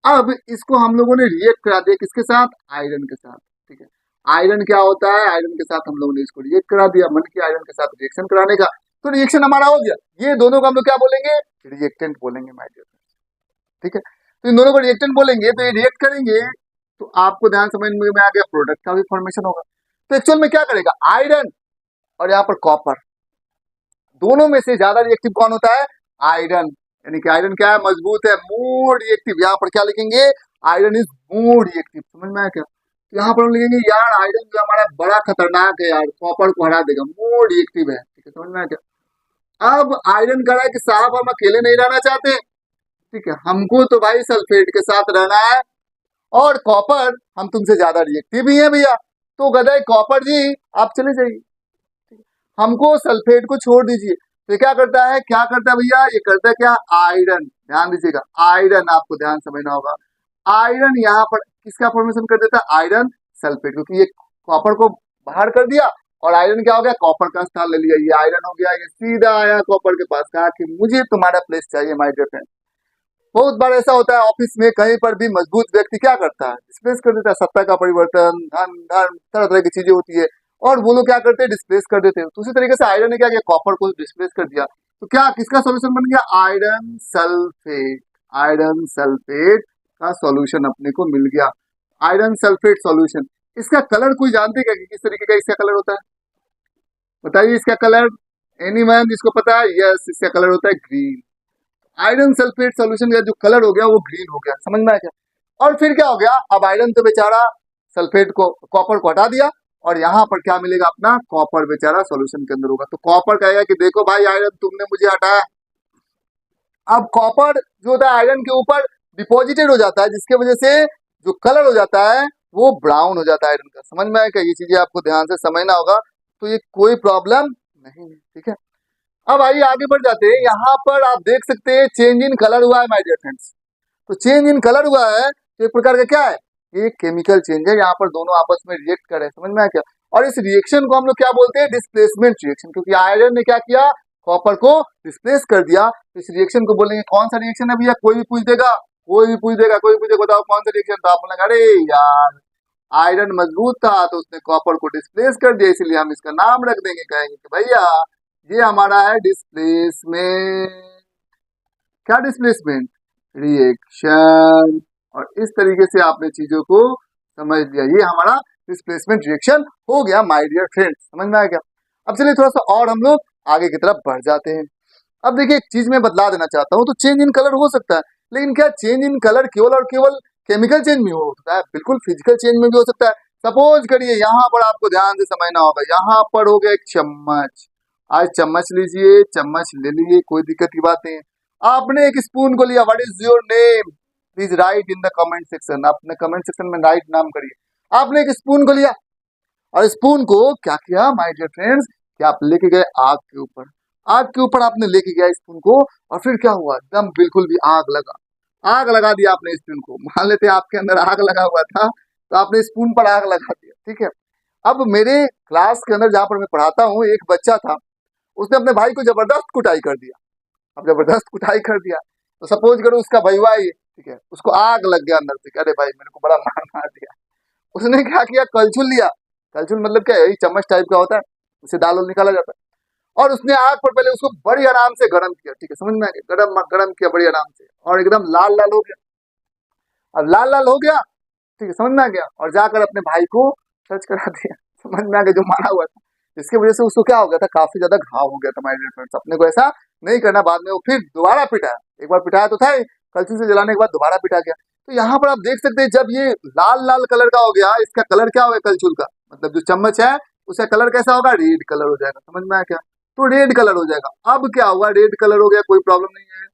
अब इसको हम लोगों ने रिएक्ट करा दिया किसके साथ, आयरन के साथ, ठीक है। आयरन क्या होता है, आयरन के साथ हम लोगों ने इसको रिएक्ट करा दिया, मन की आयरन के साथ रिएक्शन कराने का, तो रिएक्शन हमारा हो गया। ये दोनों को हम लोग क्या बोलेंगे, रिएक्टेंट बोलेंगे माय डियर फ्रेंड्स, ठीक है। तो इन दोनों को रिएक्टेंट बोलेंगे, तो ये रिएक्ट करेंगे, तो आपको ध्यान समझ में आ गया, प्रोडक्ट का भी फॉर्मेशन होगा। तो एक्चुअल में क्या करेगा, आयरन और यहाँ पर कॉपर, दोनों में से ज्यादा रिएक्टिव कौन होता है, आयरन। यानी कि आयरन क्या है, मजबूत है, मोर रिएक्टिव। यहाँ पर क्या लिखेंगे, आयरन इज मोर रिएक्टिव, समझ में आया क्या। तो यहाँ पर हम लिखेंगे यार आयरन जो हमारा बड़ा खतरनाक है यार, कॉपर को हरा देगा, मोर रिएक्टिव है, ठीक है, समझ में आया क्या। अब आयरन कह रहा है कि साहब हम अकेले नहीं रहना चाहते, ठीक है, हमको तो भाई सल्फेट के साथ रहना है, और कॉपर हम तुमसे ज्यादा रिएक्टिव ही है भैया, तो गदाई कॉपर जी आप चले जाइए, हमको सल्फेट को छोड़ दीजिए। तो क्या करता है, क्या करता है भैया, ये करता है क्या, आयरन, ध्यान दीजिएगा, आयरन आपको ध्यान समझना होगा। आयरन यहाँ पर किसका फॉर्मेशन कर देता है, आयरन सल्फेट, क्योंकि ये कॉपर को बाहर कर दिया और आयरन क्या हो गया, कॉपर का स्थान ले लिया, ये आयरन हो गया, ये सीधा आया कॉपर के पास, कहा कि मुझे तुम्हारा प्लेस चाहिए माय डियर फ्रेंड। बहुत बार ऐसा होता है ऑफिस में, कहीं पर भी मजबूत व्यक्ति क्या करता है, डिस्प्लेस कर देता है, सत्ता का परिवर्तन, धन धर्म, तरह तरह की चीजें होती है, और वो लोग क्या करते हैं, डिस्प्लेस कर देते हैं। तो उसी तरीके से आयरन ने क्या किया, कॉपर को डिस्प्लेस कर दिया, तो क्या किसका सॉल्यूशन बन गया, आयरन सल्फेट, आयरन सल्फेट का सॉल्यूशन अपने को मिल गया, आयरन सल्फेट सॉल्यूशन। इसका कलर कोई जानते क्या कि किस तरीके का इसका कलर होता है, बताइए इसका कलर, एनी मैन जिसको पता है, यस, इसका कलर होता है ग्रीन। आयरन सल्फेट सॉल्यूशन का जो कलर हो गया वो ग्रीन हो गया, समझ में आया क्या। और फिर क्या हो गया, अब आयरन तो बेचारा सल्फेट को, कॉपर को हटा दिया, और यहाँ पर क्या मिलेगा अपना, कॉपर बेचारा सॉल्यूशन के अंदर होगा। तो कॉपर कहेगा कि देखो भाई आयरन तुमने मुझे हटाया। अब कॉपर जो होता है आयरन के ऊपर डिपॉजिटेड हो जाता है, जिसके वजह से जो कलर हो जाता है वो ब्राउन हो जाता है आयरन का, समझ में आया क्या। ये चीजें आपको ध्यान से समझना होगा, तो ये कोई प्रॉब्लम नहीं है, ठीक है। अब आइए आगे बढ़ जाते हैं। यहाँ पर आप देख सकते हैं चेंज इन कलर हुआ है माय डियर फ्रेंड्स। तो चेंज इन कलर हुआ है, तो एक प्रकार का क्या है, ये केमिकल चेंज है, यहाँ पर दोनों आपस में रिएक्ट कर रहे हैं, समझ में आया क्या। और इस रिएक्शन को हम लोग क्या बोलते हैं, डिस्प्लेसमेंट रिएक्शन, क्योंकि आयरन ने क्या किया, कॉपर को डिस्प्लेस कर दिया। इस रिएक्शन को बोलेंगे कौन सा रिएक्शन है भैया, कोई भी पूछ देगा, कोई भी पूछ देगा, कोई पूछेगा बताओ कौन सा रिएक्शन, तो आप बोलेंगे अरे यार आयरन मजबूत था तो उसने कॉपर को डिस्प्लेस कर दिया, इसलिए हम इसका नाम रख देंगे, कहेंगे कि भैया ये हमारा है डिस्प्लेसमेंट, क्या डिस्प्लेसमेंट, रिएक्शन। और इस तरीके से आपने चीजों को समझ लिया, ये हमारा डिस्प्लेसमेंट रिएक्शन हो गया माय डियर फ्रेंड्स, समझ में आ गया। अब चलिए थोड़ा सा और हम लोग आगे की तरफ बढ़ जाते हैं। अब देखिए एक चीज मैं बदला देना चाहता हूँ, तो चेंज इन कलर हो सकता है, लेकिन क्या चेंज इन कलर केवल और केवल केमिकल चेंज में हो सकता है, बिल्कुल फिजिकल चेंज में भी हो सकता है। सपोज करिए यहाँ पर आपको ध्यान से समझना होगा, यहाँ पर हो गया एक चम्मच, आज चम्मच लीजिए, चम्मच ले लीजिए, कोई दिक्कत की बात नहीं है। आपने एक स्पून को लिया, what is your name, please right in the comment section, अपने कमेंट सेक्शन में राइट नाम करिए। आपने एक स्पून को लिया और स्पून को क्या किया माय डियर फ्रेंड्स, कि आप लेके गए आग के ऊपर, आग के ऊपर आपने लेके गया स्पून को, और फिर क्या हुआ, एकदम बिल्कुल भी आग लगा, आग लगा दिया आपने स्पून को। मान लेते आपके अंदर आग लगा हुआ था, तो आपने स्पून पर आग लगा दिया, ठीक है। अब मेरे क्लास के अंदर जहाँ पर मैं पढ़ाता हूँ, एक बच्चा था, उसने अपने भाई को जबरदस्त कुटाई कर दिया। अब जबरदस्त कुटाई कर दिया, तो सपोज करो उसका भैया ही, ठीक है, उसको आग लग गया अंदर से, अरे भाई मेरे को बड़ा मार दिया। उसने क्या किया, कलछुल लिया, कलछुल मतलब क्या है, यही चम्मच टाइप का होता है, उसे दाल निकाला जाता है, और उसने आग पर पहले उसको बड़ी आराम से गर्म किया, ठीक है, समझ में आ गया, गरम गरम किया बड़ी आराम से, और एकदम लाल लाल हो गया। अब लाल लाल हो गया, ठीक है, समझ में आ गया, और जाकर अपने भाई को टच करा दिया, समझ में आ गया, जो मारा हुआ था, इसकी वजह से उसको क्या हो गया था, काफी ज्यादा घाव हो गया था माय डियर फ्रेंड्स। अपने को ऐसा नहीं करना, बाद में वो फिर दोबारा पिटाया, एक बार पिटाया तो था ही, कलछुल से जलाने के बाद दोबारा पिटा गया। तो यहाँ पर आप देख सकते हैं, जब ये लाल लाल कलर का हो गया, इसका कलर क्या होगा कलछुल का, मतलब जो चम्मच है उसका कलर कैसा होगा, रेड कलर हो जाएगा, समझ में आया क्या, तो रेड कलर हो जाएगा। अब क्या हुआ, रेड कलर हो गया, कोई प्रॉब्लम नहीं है।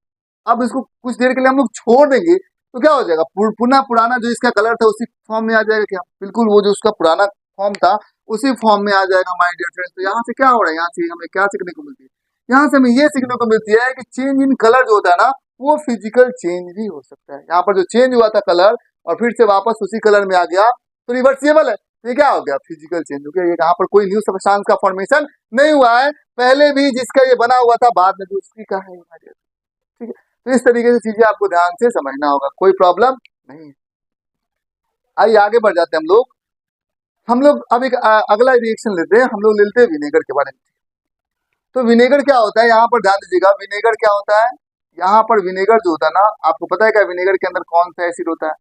अब इसको कुछ देर के लिए हम लोग छोड़ देंगे, तो क्या हो जाएगा, पुनः पुराना जो इसका कलर था उसी फॉर्म में आ जाएगा, क्या बिल्कुल वो जो उसका पुराना फॉर्म था उसी फॉर्म में आ जाएगा माय डियर फ्रेंड्स। तो यहाँ से क्या हो रहा है, यहाँ से हमें क्या सीखने को मिलती है, यहाँ से हमें ये सीखने को मिलती है कि चेंज इन कलर जो होता है ना, वो फिजिकल चेंज भी हो सकता है। यहाँ पर जो चेंज हुआ था कलर और फिर से वापस उसी कलर में आ गया, तो रिवर्सिबल है, ये क्या हो गया, फिजिकल चेंज हो गया। ये यहाँ पर कोई न्यू सब्सटेंस का फॉर्मेशन नहीं हुआ है, पहले भी जिसका ये बना हुआ था बाद में दूसरी का है, ठीक है। तो इस तरीके से चीजें आपको ध्यान से समझना होगा, कोई प्रॉब्लम नहीं है। आइए आगे बढ़ जाते हैं हम लोग अब एक अगला रिएक्शन लेते हैं, हम लोग लेते हैं विनेगर के बारे में। तो विनेगर क्या होता है, यहाँ पर ध्यान दीजिएगा, विनेगर क्या होता है, यहाँ पर विनेगर जो होता है ना, आपको पता है क्या विनेगर के अंदर कौन सा एसिड होता है,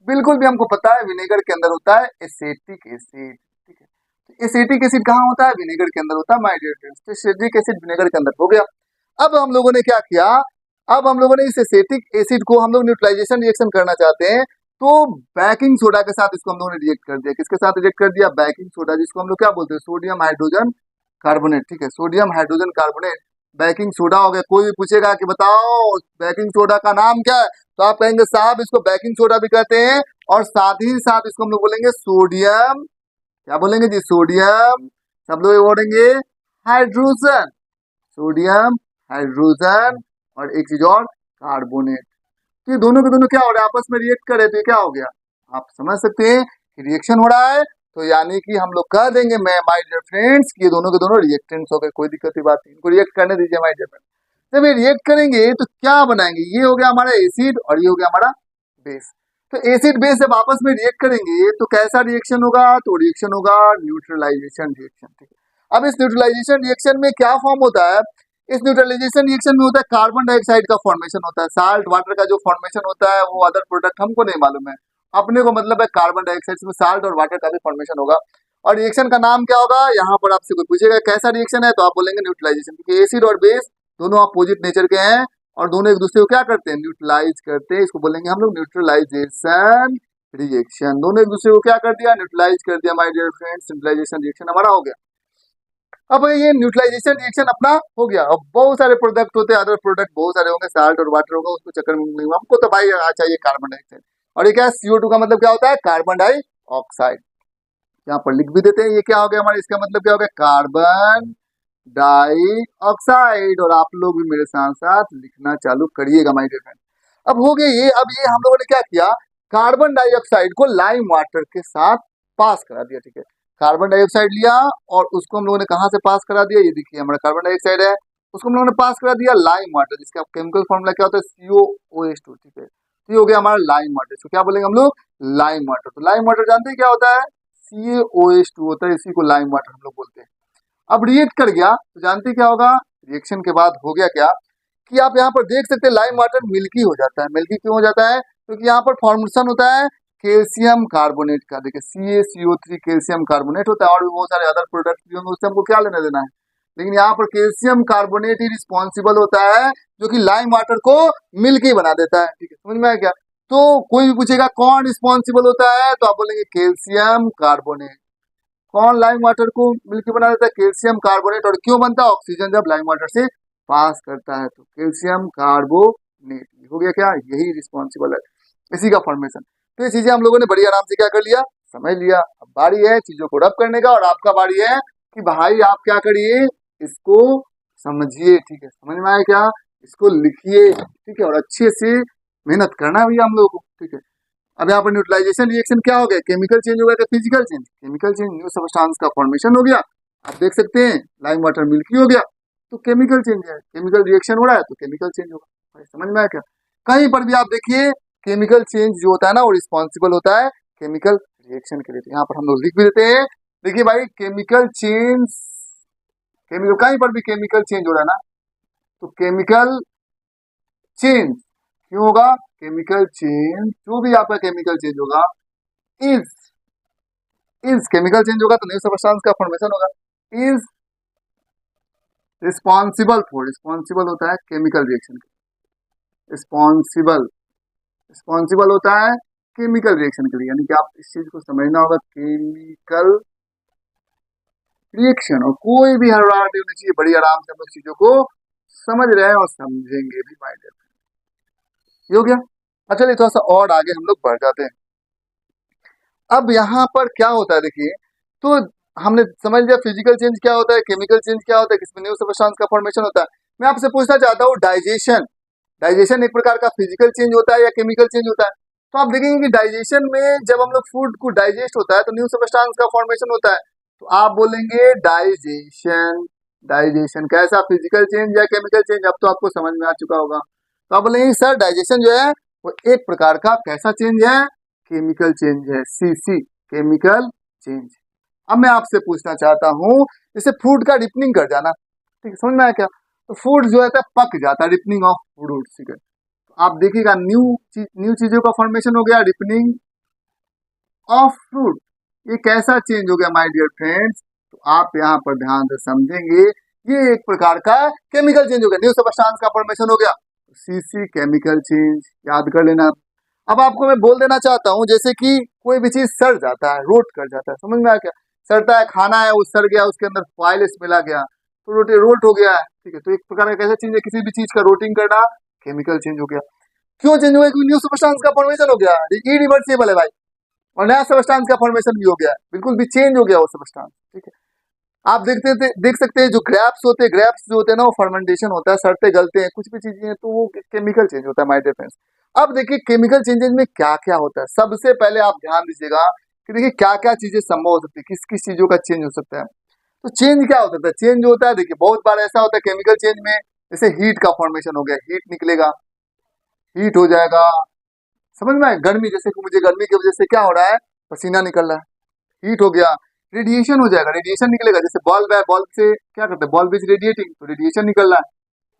बिल्कुल भी हमको पता है, विनेगर के अंदर होता है एसिटिक एसिड, ठीक है। तो एसिटिक एसिड कहाँ होता है, विनेगर के अंदर होता है माय डियर फ्रेंड्स। तो एसिटिक एसिड विनेगर के अंदर हो गया। अब हम लोगों ने क्या किया, अब हम लोगों ने इस एसिटिक एसिड को हम लोग न्यूट्रलाइजेशन रिएक्शन करना चाहते हैं, तो बेकिंग सोडा के साथ इसको हम लोगों ने रिएक्ट कर दिया। किसके साथ रिएक्ट कर दिया, बेकिंग सोडा, जिसको हम लोग क्या बोलते हैं, सोडियम हाइड्रोजन कार्बोनेट, ठीक है, sodium hydrogen carbonate, baking soda हो गया। कोई भी पूछेगा कि बताओ बेकिंग सोडा का नाम क्या है, तो आप कहेंगे साहब इसको बेकिंग सोडा भी कहते हैं, और साथ ही साथ इसको हम लोग बोलेंगे सोडियम, क्या बोलेंगे जी, सोडियम, सब लोग बोलेंगे हाइड्रोजन, सोडियम हाइड्रोजन, और एक चीज और कार्बोनेट। तो ये दोनों के दोनों क्या हो रहा है, आपस में रिएक्ट कर रहे, तो ये क्या हो गया, आप समझ सकते हैं कि रिएक्शन हो रहा है, तो यानी कि हम लोग कह देंगे मैं माय डियर फ्रेंड्स कि ये दोनों के दोनों रिएक्टेंट्स हो गए, कोई दिक्कत की बात नहीं, इनको रिएक्ट करने दीजिए माय डियर फ्रेंड्स। जब ये रिएक्ट करेंगे तो क्या बनाएंगे, ये हो गया हमारा एसिड और ये हो गया हमारा बेस। तो एसिड बेस जब आपस में रिएक्ट करेंगे तो कैसा रिएक्शन होगा, तो रिएक्शन होगा न्यूट्रलाइजेशन रिएक्शन, ठीक है। अब इस न्यूट्रलाइजेशन रिएक्शन में क्या फॉर्म होता है, इस न्यूट्रलाइजेशन रिएक्शन में होता है कार्बन डाइऑक्साइड का फॉर्मेशन होता है, साल्ट वाटर का जो फॉर्मेशन होता है वो अदर प्रोडक्ट हमको नहीं मालूम है, अपने को मतलब है कार्बन डाइऑक्साइड में साल्ट और वाटर का भी फॉर्मेशन होगा। और रिएक्शन का नाम क्या होगा, यहाँ पर आपसे कोई पूछेगा कैसा रिएक्शन है, तो आप बोलेंगे न्यूट्रलाइजेशन, क्योंकि एसिड और बेस दोनों अपोजिट नेचर के हैं और दोनों एक दूसरे को क्या करते हैं, न्यूट्रलाइज करते हैं। इसको बोलेंगे हम लोग न्यूट्रलाइजेशन रिएक्शन, दोनों एक दूसरे को क्या कर दिया, न्यूट्रलाइज कर दिया my dear friends, neutralization reaction हमारा हो गया। अब ये न्यूट्रलाइजेशन रिएक्शन अपना हो गया। अब बहुत सारे प्रोडक्ट होते हैं, अदर प्रोडक्ट बहुत सारे होंगे, साल्ट और वाटर होगा, उसको चक्कर में नहीं हुआ, हमको तो भाई चाहिए कार्बन डाइऑक्साइड। और ये क्या है, CO2 का मतलब क्या होता है, कार्बन डाइऑक्साइड, यहाँ पर लिख भी देते हैं, ये क्या हो गया हमारा, इसका मतलब क्या हो गया, कार्बन डाइऑक्साइड। और आप लोग भी मेरे साथ साथ लिखना चालू करिएगा माय डियर फ्रेंड। अब हो गया ये, अब ये हम लोगों ने क्या किया, कार्बन डाइऑक्साइड को लाइम वाटर के साथ पास करा दिया, ठीक है। कार्बन डाइऑक्साइड लिया और उसको हम लोगों ने कहाँ से पास करा दिया, ये देखिए हमारा कार्बन डाइऑक्साइड है, उसको हम लोगों ने पास करा दिया लाइम वाटर, जिसका केमिकल फॉर्मूला क्या होता है, COOH2, ठीक है। तो ये हो गया हमारा लाइम वाटर, इसको क्या बोलेंगे हम लोग, लाइम वाटर। तो लाइम वाटर जानते हैं क्या होता है, CaOH2 होता है, इसी को लाइम वाटर हम लोग बोलते हैं। अब रिएक्ट कर गया तो जानते हैं क्या होगा, रिएक्शन के बाद हो गया क्या कि आप यहाँ पर देख सकते हैं लाइम वाटर मिल्की हो जाता है। मिल्की क्यों हो जाता है, क्योंकि यहाँ पर फॉर्मेशन होता है कैल्शियम कार्बोनेट का, देखिए CaCO3 कैल्शियम कार्बोनेट होता है, और भी बहुत सारे अदर प्रोडक्ट भी होंगे, उससे हमको क्या लेना देना है, लेकिन यहाँ पर कैल्शियम कार्बोनेट ही रिस्पॉन्सिबल होता है जो कि लाइम वाटर को मिल्की बना देता है, ठीक है, समझ में आया क्या। तो कोई भी पूछेगा कौन रिस्पॉन्सिबल होता है, तो आप बोलेंगे कैल्शियम कार्बोनेट। कौन लाइम वाटर को मिल्की बना देता है, कैल्शियम कार्बोनेट। और क्यों बनता है, ऑक्सीजन जब लाइम वाटर से पास करता है, तो कैल्शियम कार्बोनेट हो गया क्या, यही रिस्पॉन्सिबल है, इसी का फॉर्मेशन। तो ये चीजें हम लोगों ने बड़ी आराम से क्या कर लिया, समझ लिया। अब बारी है चीजों को रब करने का, और आपका बारी है कि भाई आप क्या करिए, इसको समझिए, ठीक है, समझ में आया क्या, इसको लिखिए, ठीक है, और अच्छे से मेहनत करना भी हम लोगों को, ठीक है। अब यहाँ पर न्यूट्रलाइजेशन रिएक्शन क्या हो गया, केमिकल चेंज हो गया, physical change, chemical change, new substance का फॉर्मेशन हो गया। आप देख सकते हैं लाइम वाटर मिल्की हो गया, तो केमिकल चेंज है, केमिकल रिएक्शन हो रहा है तो केमिकल चेंज होगा, भाई समझ में आया क्या। कहीं पर भी आप देखिए केमिकल चेंज जो होता है ना, वो रिस्पॉन्सिबल होता है केमिकल रिएक्शन के लिए। तो यहाँ पर हम लोग लिख भी देते हैं, देखिए भाई केमिकल चेंज, केमिकल कहीं पर भी केमिकल चेंज हो रहा है ना, तो केमिकल चेंज क्यों होगा, केमिकल चेंज, जो भी आपका केमिकल चेंज होगा, इज केमिकल चेंज होगा तो न्यू सब्सटेंस का फॉर्मेशन होगा, इज रिस्पॉन्सिबल फॉर, रिस्पॉन्सिबल होता है केमिकल रिएक्शन, रिस्पॉन्सिबल, रिस्पॉन्सिबल होता है केमिकल रिएक्शन के लिए, यानी कि आप इस चीज को समझना होगा, केमिकल रिएक्शन, और कोई भी हड़बड़ाहट नहीं होनी चाहिए, बड़ी आराम से हम लोग चीजों को समझ रहे हैं और समझेंगे भी, माय डियर। ये हो गया। अच्छा चलिए थोड़ा सा और आगे हम लोग बढ़ जाते हैं। अब यहाँ पर क्या होता है देखिए, तो हमने समझ लिया फिजिकल चेंज क्या होता है, केमिकल चेंज क्या होता है, किसमें न्यू सब्सटेंस का फॉर्मेशन होता है। मैं आपसे पूछना चाहता हूँ डाइजेशन, डाइजेशन एक प्रकार का फिजिकल चेंज होता है या केमिकल चेंज होता है। तो आप देखेंगे कि डाइजेशन में जब हम लोग फूड को डाइजेस्ट होता है तो न्यू सब्सटेंस का फॉर्मेशन होता है, तो आप बोलेंगे डाइजेशन। डाइजेशन कैसा, फिजिकल चेंज या केमिकल चेंज, अब तो आपको समझ में आ चुका होगा। तो आप बोलेंगे सर डाइजेशन जो है वो एक प्रकार का कैसा चेंज है, केमिकल चेंज है, CC केमिकल चेंज। अब मैं आपसे पूछना चाहता हूँ, जैसे फूड का डिपनिंग कर जाना, ठीक है, समझ में आया क्या, तो फूड जो है पक जाता है, डिपनिंग ऑफ फ्रूट, ठीक है। तो आप देखिएगा न्यू चीजों का फॉर्मेशन हो गया, डिपनिंग ऑफ फ्रूट, ये कैसा चेंज हो गया माय डियर फ्रेंड्स, तो आप यहाँ पर ध्यान से समझेंगे, ये एक प्रकार का केमिकल चेंज हो गया, न्यू सब्सटेंस का फॉर्मेशन हो गया, CC केमिकल चेंज, याद कर लेना। अब आपको मैं बोल देना चाहता हूँ, जैसे कि कोई भी चीज सड़ जाता है, रोट कर जाता है, समझ में आ गया, सड़ता है, खाना है वो सड़ गया, उसके अंदर फॉइल स्मेल आ गया तो रोट हो गया है, ठीक है। तो एक प्रकार का कैसा चेंज है, किसी भी चीज का रोटिंग करना, केमिकल चेंज हो गया। क्यों चेंज हो गया, क्योंकि न्यू सब्सटेंस का फॉर्मेशन हो गया, इरिवर्सिबल है भाई, और नया सब्सटेंस का फॉर्मेशन भी हो गया, बिल्कुल भी चेंज हो गया वो सब्सटेंस, ठीक है। आप देख सकते हैं जो ग्रेप्स होते हैं, ग्रेप्स जो होते हैं ना, वो फर्मेंटेशन होता है, सड़ते गलते हैं, कुछ भी चीजें हैं तो वो केमिकल चेंज होता है माय डियर फ्रेंड्स। अब देखिए केमिकल चेंजेस में क्या क्या होता है, सबसे पहले आप ध्यान दीजिएगा कि देखिए क्या क्या चीजें संभव हो सकती है, किस किस चीजों का चेंज हो सकता है। तो चेंज क्या होता है, चेंज होता है देखिए बहुत बार ऐसा होता है केमिकल चेंज में, जैसे हीट का फॉर्मेशन हो गया, हीट निकलेगा, हीट हो जाएगा, समझ में आए, गर्मी, जैसे कि मुझे गर्मी की वजह से क्या हो रहा है, पसीना निकल रहा है, हीट हो गया। रेडिएशन हो जाएगा, रेडिएशन निकलेगा, जैसे बल्ब है, बल्ब से क्या करते हैं, बल्ब इज रेडिएटिंग, तो रेडिएशन निकल रहा है,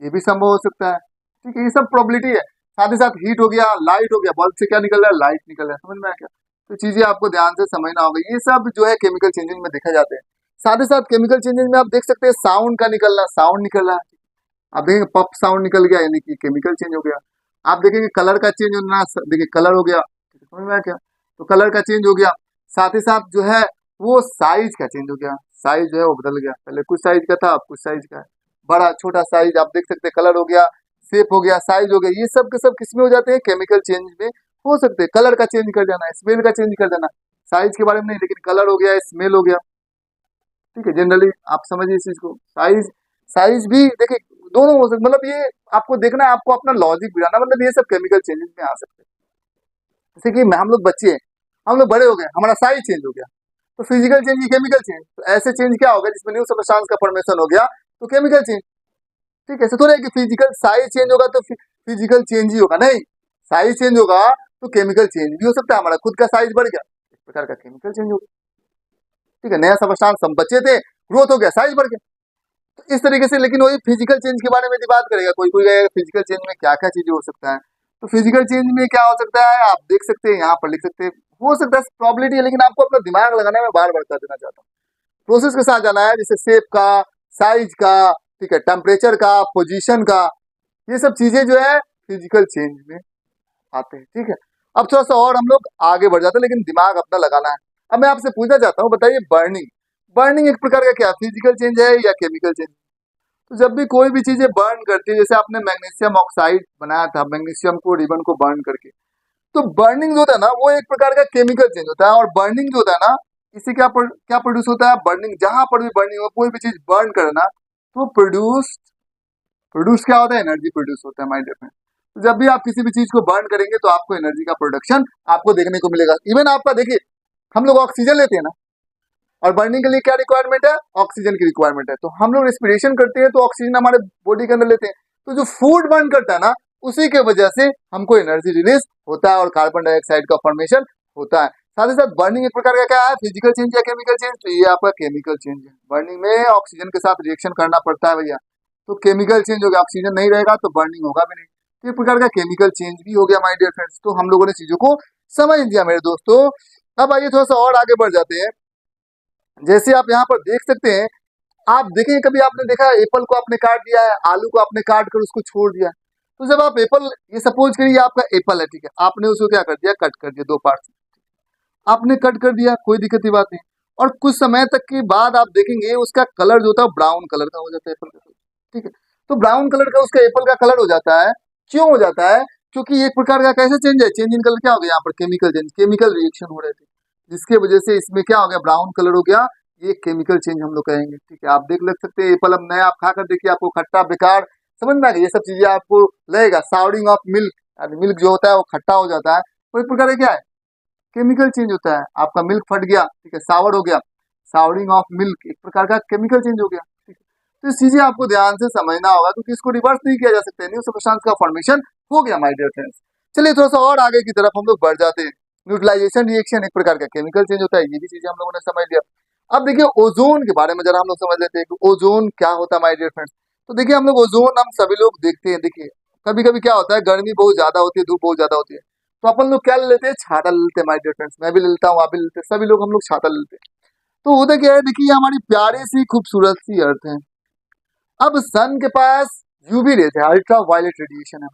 ये भी संभव हो सकता है, ठीक है, ये सब प्रोबेबिलिटी है। साथ ही साथ हीट हो गया, लाइट हो गया, बल्ब से क्या निकल रहा है, लाइट निकल रहा है, समझ में आ गया। तो चीजें आपको ध्यान से समझना होगा, ये सब जो है केमिकल चेंजेस में देखा जाते हैं। साथ ही साथ केमिकल चेंजेस में आप देख सकते हैं साउंड का निकलना, साउंड निकल रहा है, आप देखेंगे पप साउंड निकल गया, यानी कि केमिकल चेंज हो गया। आप देखेंगे कलर का चेंज होना, देखिए कलर हो गया, समझ में आया क्या, तो कलर का चेंज हो गया। साथ ही साथ जो है वो साइज का चेंज हो गया, साइज जो है वो बदल गया, पहले कुछ साइज का था अब कुछ साइज का है, बड़ा छोटा साइज, आप देख सकते हैं कलर हो गया, शेप हो गया, साइज हो गया, ये सब के सब किसमें हो जाते हैं, केमिकल चेंज में हो सकते हैं। कलर का चेंज कर जाना, स्मेल का चेंज कर जाना, साइज के बारे में नहीं, लेकिन कलर हो गया, स्मेल हो गया, ठीक है। जनरली आप समझिए इस चीज को, साइज साइज भी देखिए दोनों हो सकते, मतलब ये आपको देखना है, आपको अपना लॉजिक बिठाना, मतलब ये सब केमिकल चेंजेस में आ सकते हैं। जैसे कि हम लोग बच्चे हैं, हम लोग बड़े हो गए, हमारा साइज चेंज हो गया, तो फिजिकल चेंज केमिकल चेंज, तो ऐसे चेंज क्या होगा जिसमें न्यू सब्सटेंस का फॉर्मेशन हो गया, तो केमिकल चेंज। ठीक है, ऐसे थोड़ा है कि फिजिकल साइज चेंज होगा तो फिजिकल चेंज ही होगा, नहीं, साइज चेंज होगा तो केमिकल चेंज भी हो सकता है। हमारा खुद का साइज बढ़ गया, एक प्रकार का केमिकल चेंज हो गया। ठीक है, नया सब्सटेंस हम बचे थे, ग्रोथ हो गया, साइज बढ़ गया। तो इस तरीके से, लेकिन वही फिजिकल चेंज के बारे में भी बात करेगा, कोई कोई फिजिकल चेंज में क्या क्या चीजें हो सकता है। तो फिजिकल चेंज में क्या हो सकता है, आप देख सकते हैं, यहाँ पर लिख सकते हैं, हो सकता है प्रॉबिलिटी है, लेकिन आपको अपना दिमाग लगाना में बार बार कर देना चाहता हूँ। प्रोसेस के साथ जाना है, जैसे शेप का, साइज का, ठीक है, टेम्परेचर का, पोजीशन का, ये सब चीजें जो है फिजिकल चेंज में आते हैं। ठीक है, अब थोड़ा सा और हम लोग आगे बढ़ जाते हैं, लेकिन दिमाग अपना लगाना है। अब मैं आपसे पूछना चाहता हूँ, बताइए बर्निंग, बर्निंग एक प्रकार का क्या फिजिकल चेंज है या केमिकल चेंज? तो जब भी कोई भी चीजें बर्न करती है, जैसे आपने मैग्नीशियम ऑक्साइड बनाया था, मैग्नीशियम को रिबन को बर्न करके, तो बर्निंग जो होता है ना, वो एक प्रकार का केमिकल चेंज होता है। और बर्निंग जो होता है ना, इससे क्या प्रोड्यूस होता है, बर्निंग, जहां पर भी बर्निंग हो, कोई भी चीज बर्न करना, तो प्रोड्यूस प्रोड्यूस क्या होता है, एनर्जी प्रोड्यूस होता है माय डियर फ्रेंड। तो जब भी आप किसी भी चीज को बर्न करेंगे तो आपको एनर्जी का प्रोडक्शन आपको देखने को मिलेगा। इवन आपका देखिए, हम लोग ऑक्सीजन लेते हैं ना, और बर्निंग के लिए क्या रिक्वायरमेंट है, ऑक्सीजन की रिक्वायरमेंट है। तो हम लोग रेस्पिरेशन करते हैं तो ऑक्सीजन हमारे बॉडी के अंदर लेते हैं, तो जो फूड बर्न करता है ना, उसी के वजह से हमको एनर्जी रिलीज होता है और कार्बन डाइऑक्साइड का फॉर्मेशन होता है। साथ ही साथ बर्निंग एक प्रकार का क्या है, फिजिकल चेंज या केमिकल चेंज, तो ये आपका केमिकल चेंज है। बर्निंग में ऑक्सीजन के साथ रिएक्शन करना पड़ता है भैया, तो केमिकल चेंज हो गया, ऑक्सीजन नहीं रहेगा तो बर्निंग होगा भी नहीं, तो एक प्रकार का केमिकल चेंज भी हो गया माय डियर फ्रेंड्स। तो हम लोगों ने चीजों को समझ लिया मेरे दोस्तों। अब आइए थोड़ा सा और आगे बढ़ जाते हैं। जैसे आप यहाँ पर देख सकते हैं, आप देखें, कभी आपने देखा एप्पल को आपने काट दिया है, आलू को आपने काट कर उसको छोड़ दिया, तो जब आप एप्पल, ये सपोज करिए आपका एप्पल है, ठीक है, आपने उसको क्या कर दिया, कट कर दिया, दो पार्ट आपने कट कर दिया, कोई दिक्कत की बात नहीं। और कुछ समय तक के बाद आप देखेंगे उसका कलर जो होता है ब्राउन कलर का हो जाता है एप्पल का। ठीक है, तो ब्राउन कलर का उसका एप्पल का कलर हो जाता है, क्यों हो जाता है, क्योंकि एक प्रकार का कैसे चेंज है, चेंज इन कलर क्या हो गया, यहाँ पर केमिकल चेंज, केमिकल रिएक्शन हो रहे थे, जिसके वजह से इसमें क्या हो गया, ब्राउन कलर हो गया, ये केमिकल चेंज हम लोग कहेंगे। ठीक है, आप देख लग सकते हैं एप्पल अब नया आप खा कर देखिए, आपको खट्टा बेकार समझ में आ गया, ये सब चीजें आपको लगेगा। साउरिंग ऑफ मिल्क, मिल्क जो होता है वो खट्टा हो जाता है, तो एक प्रकार का क्या है, केमिकल चेंज होता है। आपका मिल्क फट गया, ठीक है, सावर हो गया, सावरिंग ऑफ मिल्क, एक प्रकार का केमिकल चेंज हो गया। ठीक है, तो इस चीजें आपको ध्यान से समझना होगा, क्योंकि इसको रिवर्स नहीं किया जा सकता, न्यू सब्सटेंस का फॉर्मेशन हो गया माय डियर फ्रेंड्स। चलिए थोड़ा सा और आगे की तरफ हम लोग बढ़ जाते हैं। न्यूट्रलाइजेशन रिएक्शन एक प्रकार का केमिकल चेंज होता है, ये भी चीजें हम लोगों ने समझ लिया। अब देखिए ओजोन के बारे में जरा हम लोग समझ लेते हैं कि ओजोन क्या होता है माय डियर फ्रेंड्स। तो देखिए हम लोग ओजोन, हम सभी लोग देखते हैं, देखिए कभी कभी क्या होता है, गर्मी बहुत ज्यादा होती है, धूप बहुत ज्यादा होती है, तो अपन लोग क्या ले लेते हैं, छाता ले लेते हैं माय डियर फ्रेंड्स। मैं भी ले लेता हूँ, आप भी ले लेते हैं, सभी लोग हम लोग छाता ले लेते हैं। तो होता क्या है, देखिए हमारी प्यारी सी खूबसूरत सी अर्थ है, अब सन के पास यूवी रेज है, अल्ट्रा वायलेट रेडिएशन है।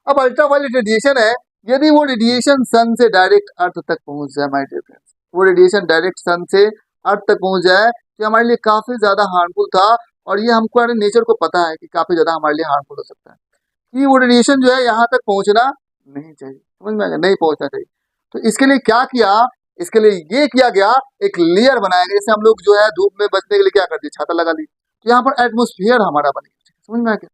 अब अल्ट्रा वायलेट रेडिएशन है, यदि वो रेडिएशन सन से डायरेक्ट अर्थ तक पहुंच जाए माय डियर फ्रेंड्स, वो रेडिएशन डायरेक्ट सन से अर्थ तक पहुंच जाए, तो हमारे लिए काफी ज्यादा हार्मफुल था। और ये हमको हमारे नेचर को पता है कि काफी ज्यादा हमारे लिए हार्मफुल हो सकता है, कि वो रेडिएशन जो है यहाँ तक पहुंचना नहीं चाहिए, समझ में आ गया, नहीं पहुंचना चाहिए। तो इसके लिए क्या किया, इसके लिए ये किया गया, एक लेयर बनाया गया, जैसे हम लोग जो है धूप में बचने के लिए क्या करते हैं, छाता लगा ली, तो यहाँ पर एटमोस्फियर हमारा बन गया, समझ में आ गया।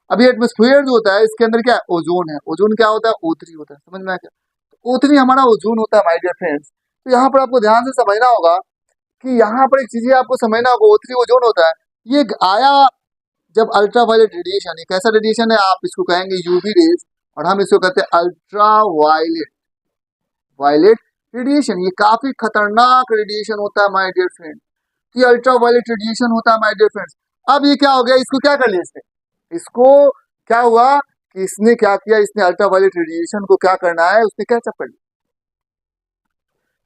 अभी एटमोस्फियर जो होता है, इसके अंदर क्या है, ओजोन है। ओजोन क्या होता है, O3 होता है, समझ में आ गया। तो O3 हमारा ओजोन होता है माय डियर फ्रेंड्स। तो यहाँ पर आपको ध्यान से समझना होगा कि यहाँ पर एक चीज आपको समझना होगा, O3 ओजोन होता है, ये आया जब अल्ट्रा वायलेट रेडिएशन, एक ऐसा रेडिएशन है, आप इसको कहेंगे यूवी रेज, और हम इसको कहते हैं अल्ट्रा वायलेट वायलेट रेडिएशन। ये काफी खतरनाक रेडिएशन होता है माय डियर फ्रेंड, ये अल्ट्रा वायलेट रेडिएशन होता है माय डियर फ्रेंड्स। अब ये क्या हो गया, इसको क्या कर लिया इसने, इसको क्या हुआ कि इसने क्या किया, इसने अल्ट्रा वायलेट रेडिएशन को क्या करना है, उसने क्या कर लिया,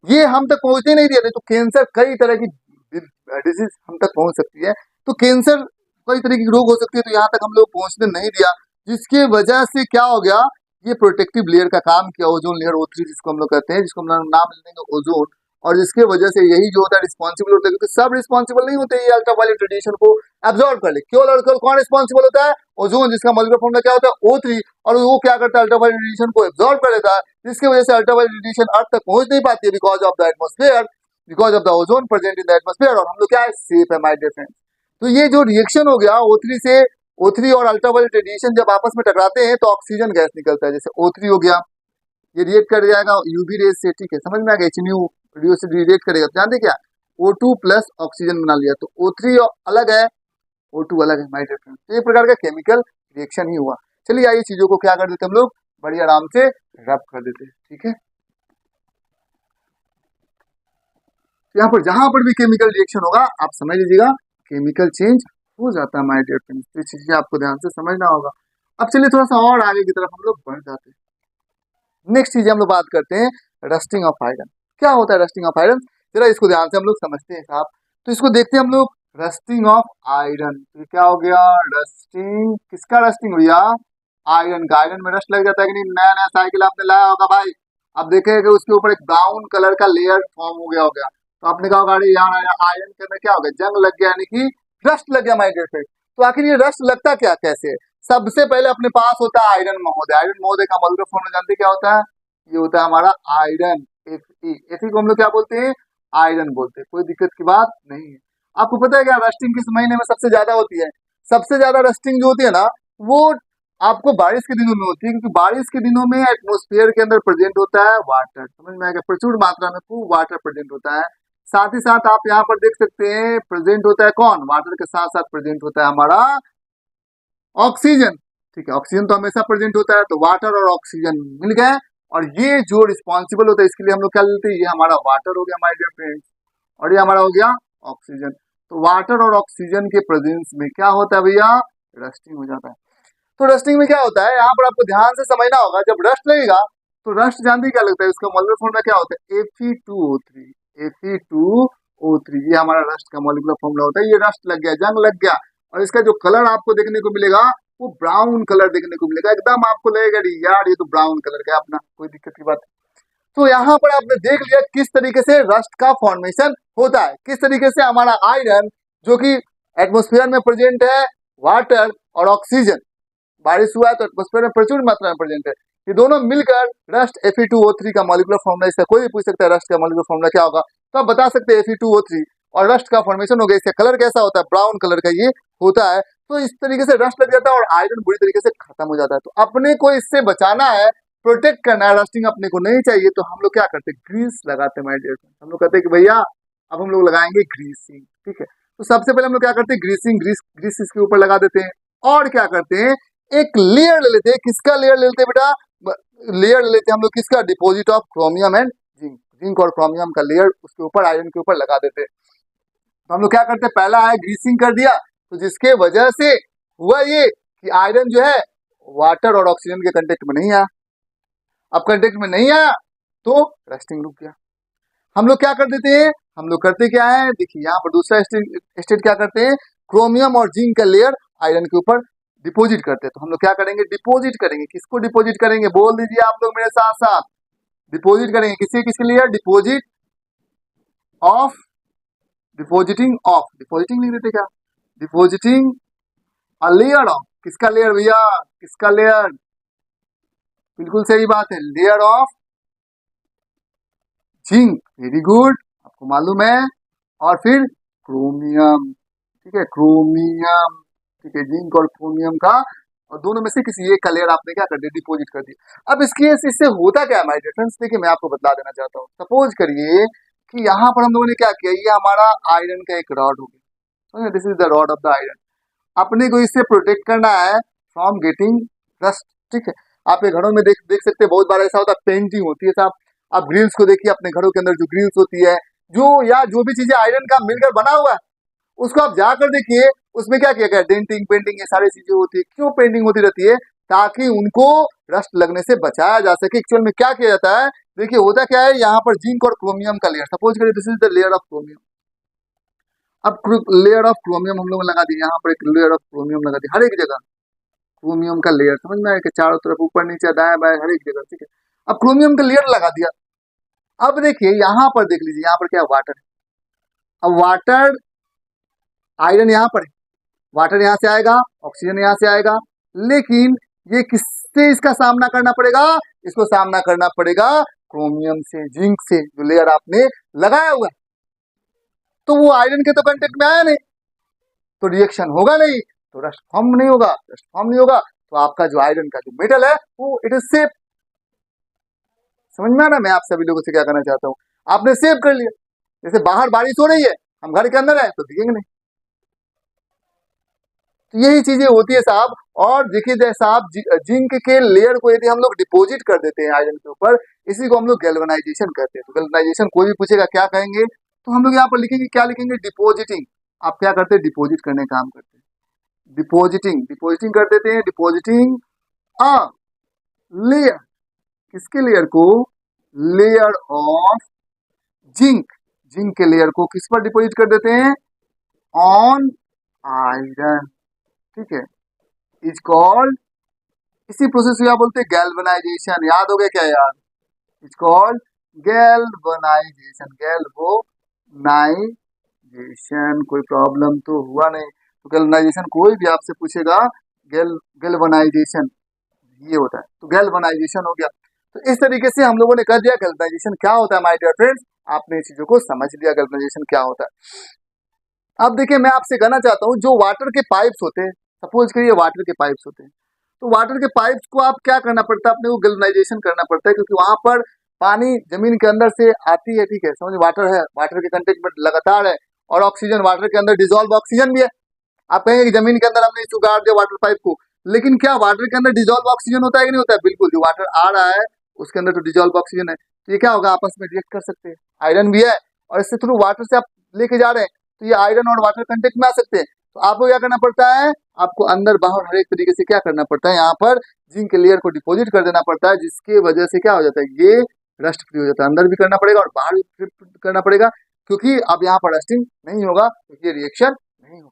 ये हम तक पहुंचने नहीं दिया, नहीं तो कैंसर, कई तरह की डिजीज हम तक पहुंच सकती है, तो कैंसर, कई तरह की रोग हो सकती है, तो यहाँ तक हम लोग पहुंचने नहीं दिया, जिसके वजह से क्या हो गया, ये प्रोटेक्टिव लेयर का काम किया, ओजोन लेयर O3 जिसको हम लोग कहते हैं, जिसको हम लोग नाम लेंगे ओजोन। और जिसके वजह से यही जो होता है रिस्पॉन्सिबल होता है, क्योंकि सब रिस्पॉन्सिबल नहीं होते ये अल्ट्रा वायलेट रेडिएशन को एब्जॉर्ब कर ले, केवल कौन रिस्पॉन्सिबल होता है, ओजोन, जिसका मॉलिक्यूलर फॉर्मूला क्या होता है, O3, और वो क्या करता है, अल्ट्रा वायलेट रेडिएशन को एब्जॉर्ब कर लेता है, जिसकी वजह से अल्ट्रा वायलेट रेडिएशन अर्थ तक पहुंच नहीं पाती है, because of the atmosphere, because of the ozone present in the atmosphere, और हम लोग क्या है, सेफ है माय डियर फ्रेंड्स। तो ये जो रिएक्शन हो गया O3 से, O3 और अल्ट्रा वायलेट रेडिएशन जब आपस में टकराते हैं तो ऑक्सीजन गैस निकलता है, जैसे O3 हो गया, ये रिएक्ट कर जाएगा यूवी रेज से, ठीक है, समझ में आ गया, HNU रिएक्ट करेगा तो जानते क्या, O2 प्लस ऑक्सीजन बना लिया तो O3 अलग है, O2 अलग है माय डियर फ्रेंड्स। तो ये प्रकार का केमिकल रिएक्शन ही हुआ। चलिए आइए चीजों को क्या कर देते हैं हम लोग, बड़ी आराम से रब कर देते हैं, ठीक है। तो यहाँ पर जहां पर भी केमिकल रिएक्शन होगा आप समझ लीजिएगा केमिकल चेंज हो जाता है माय डियर फ्रेंड्स। तो इस चीज आपको ध्यान से समझना होगा। अब चलिए थोड़ा सा और आगे की तरफ हम लोग बढ़ जाते हैं। नेक्स्ट चीज हम लोग बात करते हैं रस्टिंग ऑफ आयरन। क्या होता है रस्टिंग ऑफ आयरन, जरा इसको ध्यान से हम लोग समझते हैं साहब। तो इसको देखते हैं हम लोग, रस्टिंग ऑफ आयरन। तो क्या हो गया, रस्टिंग, किसका रस्टिंग भैया, आयरन का। आयरन में रस्ट लग जाता है कि नहीं, नया नया साइकिल आपने लाया होगा भाई, अब देखेंगे उसके ऊपर एक ब्राउन कलर का लेयर फॉर्म हो गया होगा, तो आपने कहा गाड़ी यार आयरन के अंदर क्या हो गया, जंग लग गया, यानी कि रस्ट लग गया माय डियर फ्रेंड। तो आखिर ये रस्ट लगता क्या कैसे है, सबसे पहले अपने पास होता है आयरन महोदय। आयरन महोदय का मॉलिक्यूलर फॉर्मूला जानते क्या होता है, ये होता है हमारा आयरन Fe। Fe को हम लोग क्या बोलते हैं, आयरन बोलते हैं, कोई दिक्कत की बात नहीं है। आपको पता है क्या रस्टिंग किस महीने में सबसे ज्यादा होती है, सबसे ज्यादा रस्टिंग जो होती है ना वो आपको बारिश के दिनों में होती है, क्योंकि बारिश के दिनों में एटमॉस्फेयर के अंदर प्रेजेंट होता है वाटर, समझ में आएगा, प्रचुर मात्रा में खूब वाटर प्रेजेंट होता है। साथ ही साथ आप यहाँ पर देख सकते हैं प्रेजेंट होता है कौन, वाटर के साथ साथ प्रेजेंट होता है हमारा ऑक्सीजन, ठीक है, ऑक्सीजन तो हमेशा प्रेजेंट होता है, तो वाटर और ऑक्सीजन मिल गए, और ये जो रिस्पॉन्सिबल होता है इसके लिए हम लोग क्या लेते हैं, ये हमारा वाटर हो गया माय डियर फ्रेंड्स, और ये हमारा हो गया ऑक्सीजन। तो वाटर और ऑक्सीजन के प्रेजेंस में क्या होता है भैया, रस्टिंग हो जाता है। तो रस्टिंग में क्या होता है, यहाँ पर आपको ध्यान से समझना होगा, जब रस्ट लगेगा तो रस्ट जानते क्या लगता है, उसका मॉलिक्यूलर फॉर्मूला क्या होता है, Fe2O3। Fe2O3 ये हमारा रस्ट का मॉलिक्यूलर फॉर्मूला होता है। ये रस्ट लग गया, जंग लग गया, और इसका जो कलर आपको देखने को मिलेगा वो ब्राउन कलर देखने को मिलेगा, एकदम आपको लगेगा यार ये तो ब्राउन कलर का है अपना, कोई दिक्कत की बात। तो यहाँ पर आपने देख लिया किस तरीके से रस्ट का फॉर्मेशन होता है, किस तरीके से हमारा आयरन जो कि एटमॉस्फेयर में प्रेजेंट है, वाटर और ऑक्सीजन, बारिश हुआ है तो एटमॉस्फेयर में प्रचुर मात्रा में प्रेजेंट है, ये दोनों मिलकर रस्ट Fe2O3 का मॉलिक्यूलर फॉर्मूला, इससे कोई भी पूछ सकता है रस्ट का मॉलिक्यूलर फॉर्मूला क्या होगा, तो आप बता सकते हैं Fe2O3, और रस्ट का फॉर्मेशन हो गया, इसका कलर कैसा होता है, ब्राउन कलर का ये होता है। तो इस तरीके से रस्ट लग जाता है और आयरन बुरी तरीके से खत्म हो जाता है। तो अपने को इससे बचाना है, प्रोटेक्ट करना है, रस्टिंग अपने को नहीं चाहिए, तो हम लोग क्या करते हैं, ग्रीस लगाते हैं माय डियर फ्रेंड्स। हम लोग कहते हैं कि भैया अब हम लोग लगाएंगे ग्रीसिंग, ठीक है। तो सबसे पहले हम लोग क्या करते हैं, ग्रीसिंग, ग्रीस इसके ऊपर लगा देते हैं, और क्या करते हैं, एक लेयर ले लेते हैं, किसका लेयर ले लेते हैं बेटा, लेयर ले लेते हैं हम लोग किसका, deposit of chromium and zinc, zinc और क्रोमियम का लेयर उसके ऊपर आयरन के ऊपर लगा देते हैं। तो हम लोग क्या करते हैं, पहला है ग्रीसिंग कर दिया, तो जिसके वजह से हुआ ये कि आयरन जो है वाटर और ऑक्सीजन के कंटेक्ट में नहीं आया, अब कंटेक्ट में नहीं आया तो रस्टिंग रुक गया। हम लोग क्या कर देते हैं, हम लोग करते क्या है, देखिए यहाँ पर दूसरा स्टेट क्या करते हैं, क्रोमियम और जिंक का लेयर आयरन के ऊपर डिपोजिट करते हैं। तो हम लोग क्या करेंगे, डिपोजिट करेंगे, किसको डिपोजिट करेंगे, बोल दीजिए आप लोग मेरे साथ साथ, डिपोजिट करेंगे किसके किसके लिए, डिपोजिट ऑफ, डिपोजिटिंग लिख देते क्या, डिपोजिटिंग अ लेयर ऑफ, किसका लेयर भैया, किसका लेयर, बिल्कुल सही बात है, layer of zinc, very good, आपको मालूम है, और फिर क्रोमियम, ठीक है, क्रोमियम, ठीक है, जिंक और क्रोमियम का, और दोनों में से किसी एक का लेयर आपने क्या कर दिया, डिपोजिट कर दिया। अब इससे होता क्या है माय डियर फ्रेंड्स, देखिए मैं आपको बता देना चाहता हूँ। सपोज करिए कि यहाँ पर हम लोगों ने क्या किया, ये हमारा आयरन का एक रॉड हो गया, this is the rod of the iron, अपने को इससे प्रोटेक्ट करना है फ्रॉम गेटिंग रस्ट, ठीक है। आपके घरों में देख सकते हैं, बहुत बार ऐसा होता है, पेंटिंग होती है साहब, आप ग्रिल्स को देखिए अपने घरों के अंदर, जो ग्रिल्स होती है जो, या जो भी चीजें आयरन का मिलकर बना हुआ है, उसको आप जाकर देखिए उसमें क्या किया गया, डेंटिंग, पेंटिंग, ये सारी चीजें होती है। क्यों पेंटिंग होती रहती है, ताकि उनको रस्ट लगने से बचाया जा सके। एक्चुअल में क्या किया जाता है, देखिए होता क्या है, यहाँ पर जिंक और क्रोमियम का लेयर, सपोज करिए this is the layer of chromium, अब लेयर ऑफ क्रोमियम हम लोग लगा दिए, यहाँ पर एक लेयर ऑफ क्रोमियम लगा दिया, हर एक जगह क्रोमियम का लेयर, समझ में आया कि चारों तरफ, ऊपर नीचे दाएं बाएं हर एक जगह, ठीक है। अब क्रोमियम का लेयर लगा दिया, अब देखिए यहाँ पर देख लीजिए, यहाँ पर क्या वाटर है, अब वाटर, आयरन यहाँ पर है, वाटर यहाँ से आएगा, ऑक्सीजन यहाँ से आएगा, लेकिन ये किससे इसका सामना करना पड़ेगा, इसको सामना करना पड़ेगा क्रोमियम से, जिंक से, जो लेयर आपने लगाया हुआ है। तो वो आयरन के तो कांटेक्ट में आया नहीं, तो रिएक्शन होगा नहीं, तो रस्ट फॉर्म नहीं होगा, रस्ट फॉर्म नहीं होगा, तो आपका जो आयरन का जो मेटल है वो इट इज सेफ। समझ में आ रहा है मैं आप सभी लोगों से क्या करना चाहता हूँ। आपने सेव कर लिया। जैसे बाहर बारिश हो रही है, हम घर के अंदर है तो दिखेंगे नहीं। तो यही चीजें होती है साहब। और देखिए जैसे साहब जिंक के लेयर को यदि हम लोग डिपॉजिट कर देते हैं आयरन के ऊपर, इसी को हम लोग गैल्वेनाइजेशन कहते हैं। तो गैल्वेनाइजेशन कोई भी पूछेगा क्या कहेंगे, तो हम लोग यहाँ पर लिखेंगे, क्या लिखेंगे, डिपॉजिटिंग। आप क्या करते हैं, डिपॉजिट करने का काम करते हैं, डिपॉजिटिंग, डिपॉजिटिंग कर देते हैं, डिपॉजिटिंग अ लेयर, किसके लेयर को, लेयर ऑफ जिंक, जिंक के लेयर को किस पर डिपॉजिट कर देते हैं, ऑन आयरन, ठीक है, इज कॉल्ड, इसी प्रोसेस को क्या बोलते हैं, गैल्वेनाइजेशन। याद हो गया क्या यार, इज कॉल्ड गैल्वेनाइजेशन, गैल्वेनाइजेशन। कोई प्रॉब्लम तो हुआ नहीं। तो गैल्वेनाइजेशन कोई भी आपसे पूछेगा, गैल्वेनाइजेशन ये होता है, तो गैल्वेनाइजेशन हो गया। तो इस तरीके से हम लोगों ने कर दिया गैल्वेनाइजेशन क्या होता है। माय डियर फ्रेंड्स, आपने इस चीजों को समझ लिया गैल्वेनाइजेशन क्या होता है। अब देखिए मैं आपसे कहना चाहता हूँ, जो वाटर के पाइप्स होते हैं, सपोज करिए वाटर के पाइप्स होते हैं, तो वाटर के पाइप्स को आप क्या करना पड़ता है, अपने को गैल्वेनाइजेशन करना पड़ता है, क्योंकि वहां पर पानी जमीन के अंदर से आती है, ठीक है, समझ, वाटर है, वाटर के कंटेंट में लगातार है, और ऑक्सीजन वाटर के अंदर डिजोल्व ऑक्सीजन भी है। आप कहेंगे कि जमीन के अंदर हमने इसको गाड़ दिया वाटर पाइप को, लेकिन क्या वाटर के अंदर डिजोल्व ऑक्सीजन होता है कि नहीं होता है, बिल्कुल, जो वाटर आ रहा है उसके अंदर तो डिजोल्व ऑक्सीजन है, तो ये क्या होगा, आपस में रिएक्ट कर सकते हैं, आयरन भी है, और इससे थ्रू वाटर से आप लेके जा रहे हैं, तो ये आयरन और वाटर कंटेक्ट में आ सकते हैं। तो आपको क्या करना पड़ता है, आपको अंदर बाहर हर एक तरीके से क्या करना पड़ता है, यहाँ पर जिंक के लेयर को डिपॉजिट कर देना पड़ता है, जिसके वजह से क्या हो जाता है, ये रस्ट फ्री हो जाता है। अंदर भी करना पड़ेगा और बाहर भी करना पड़ेगा, क्योंकि अब यहाँ पर रस्टिंग नहीं होगा, क्योंकि ये रिएक्शन नहीं होगा।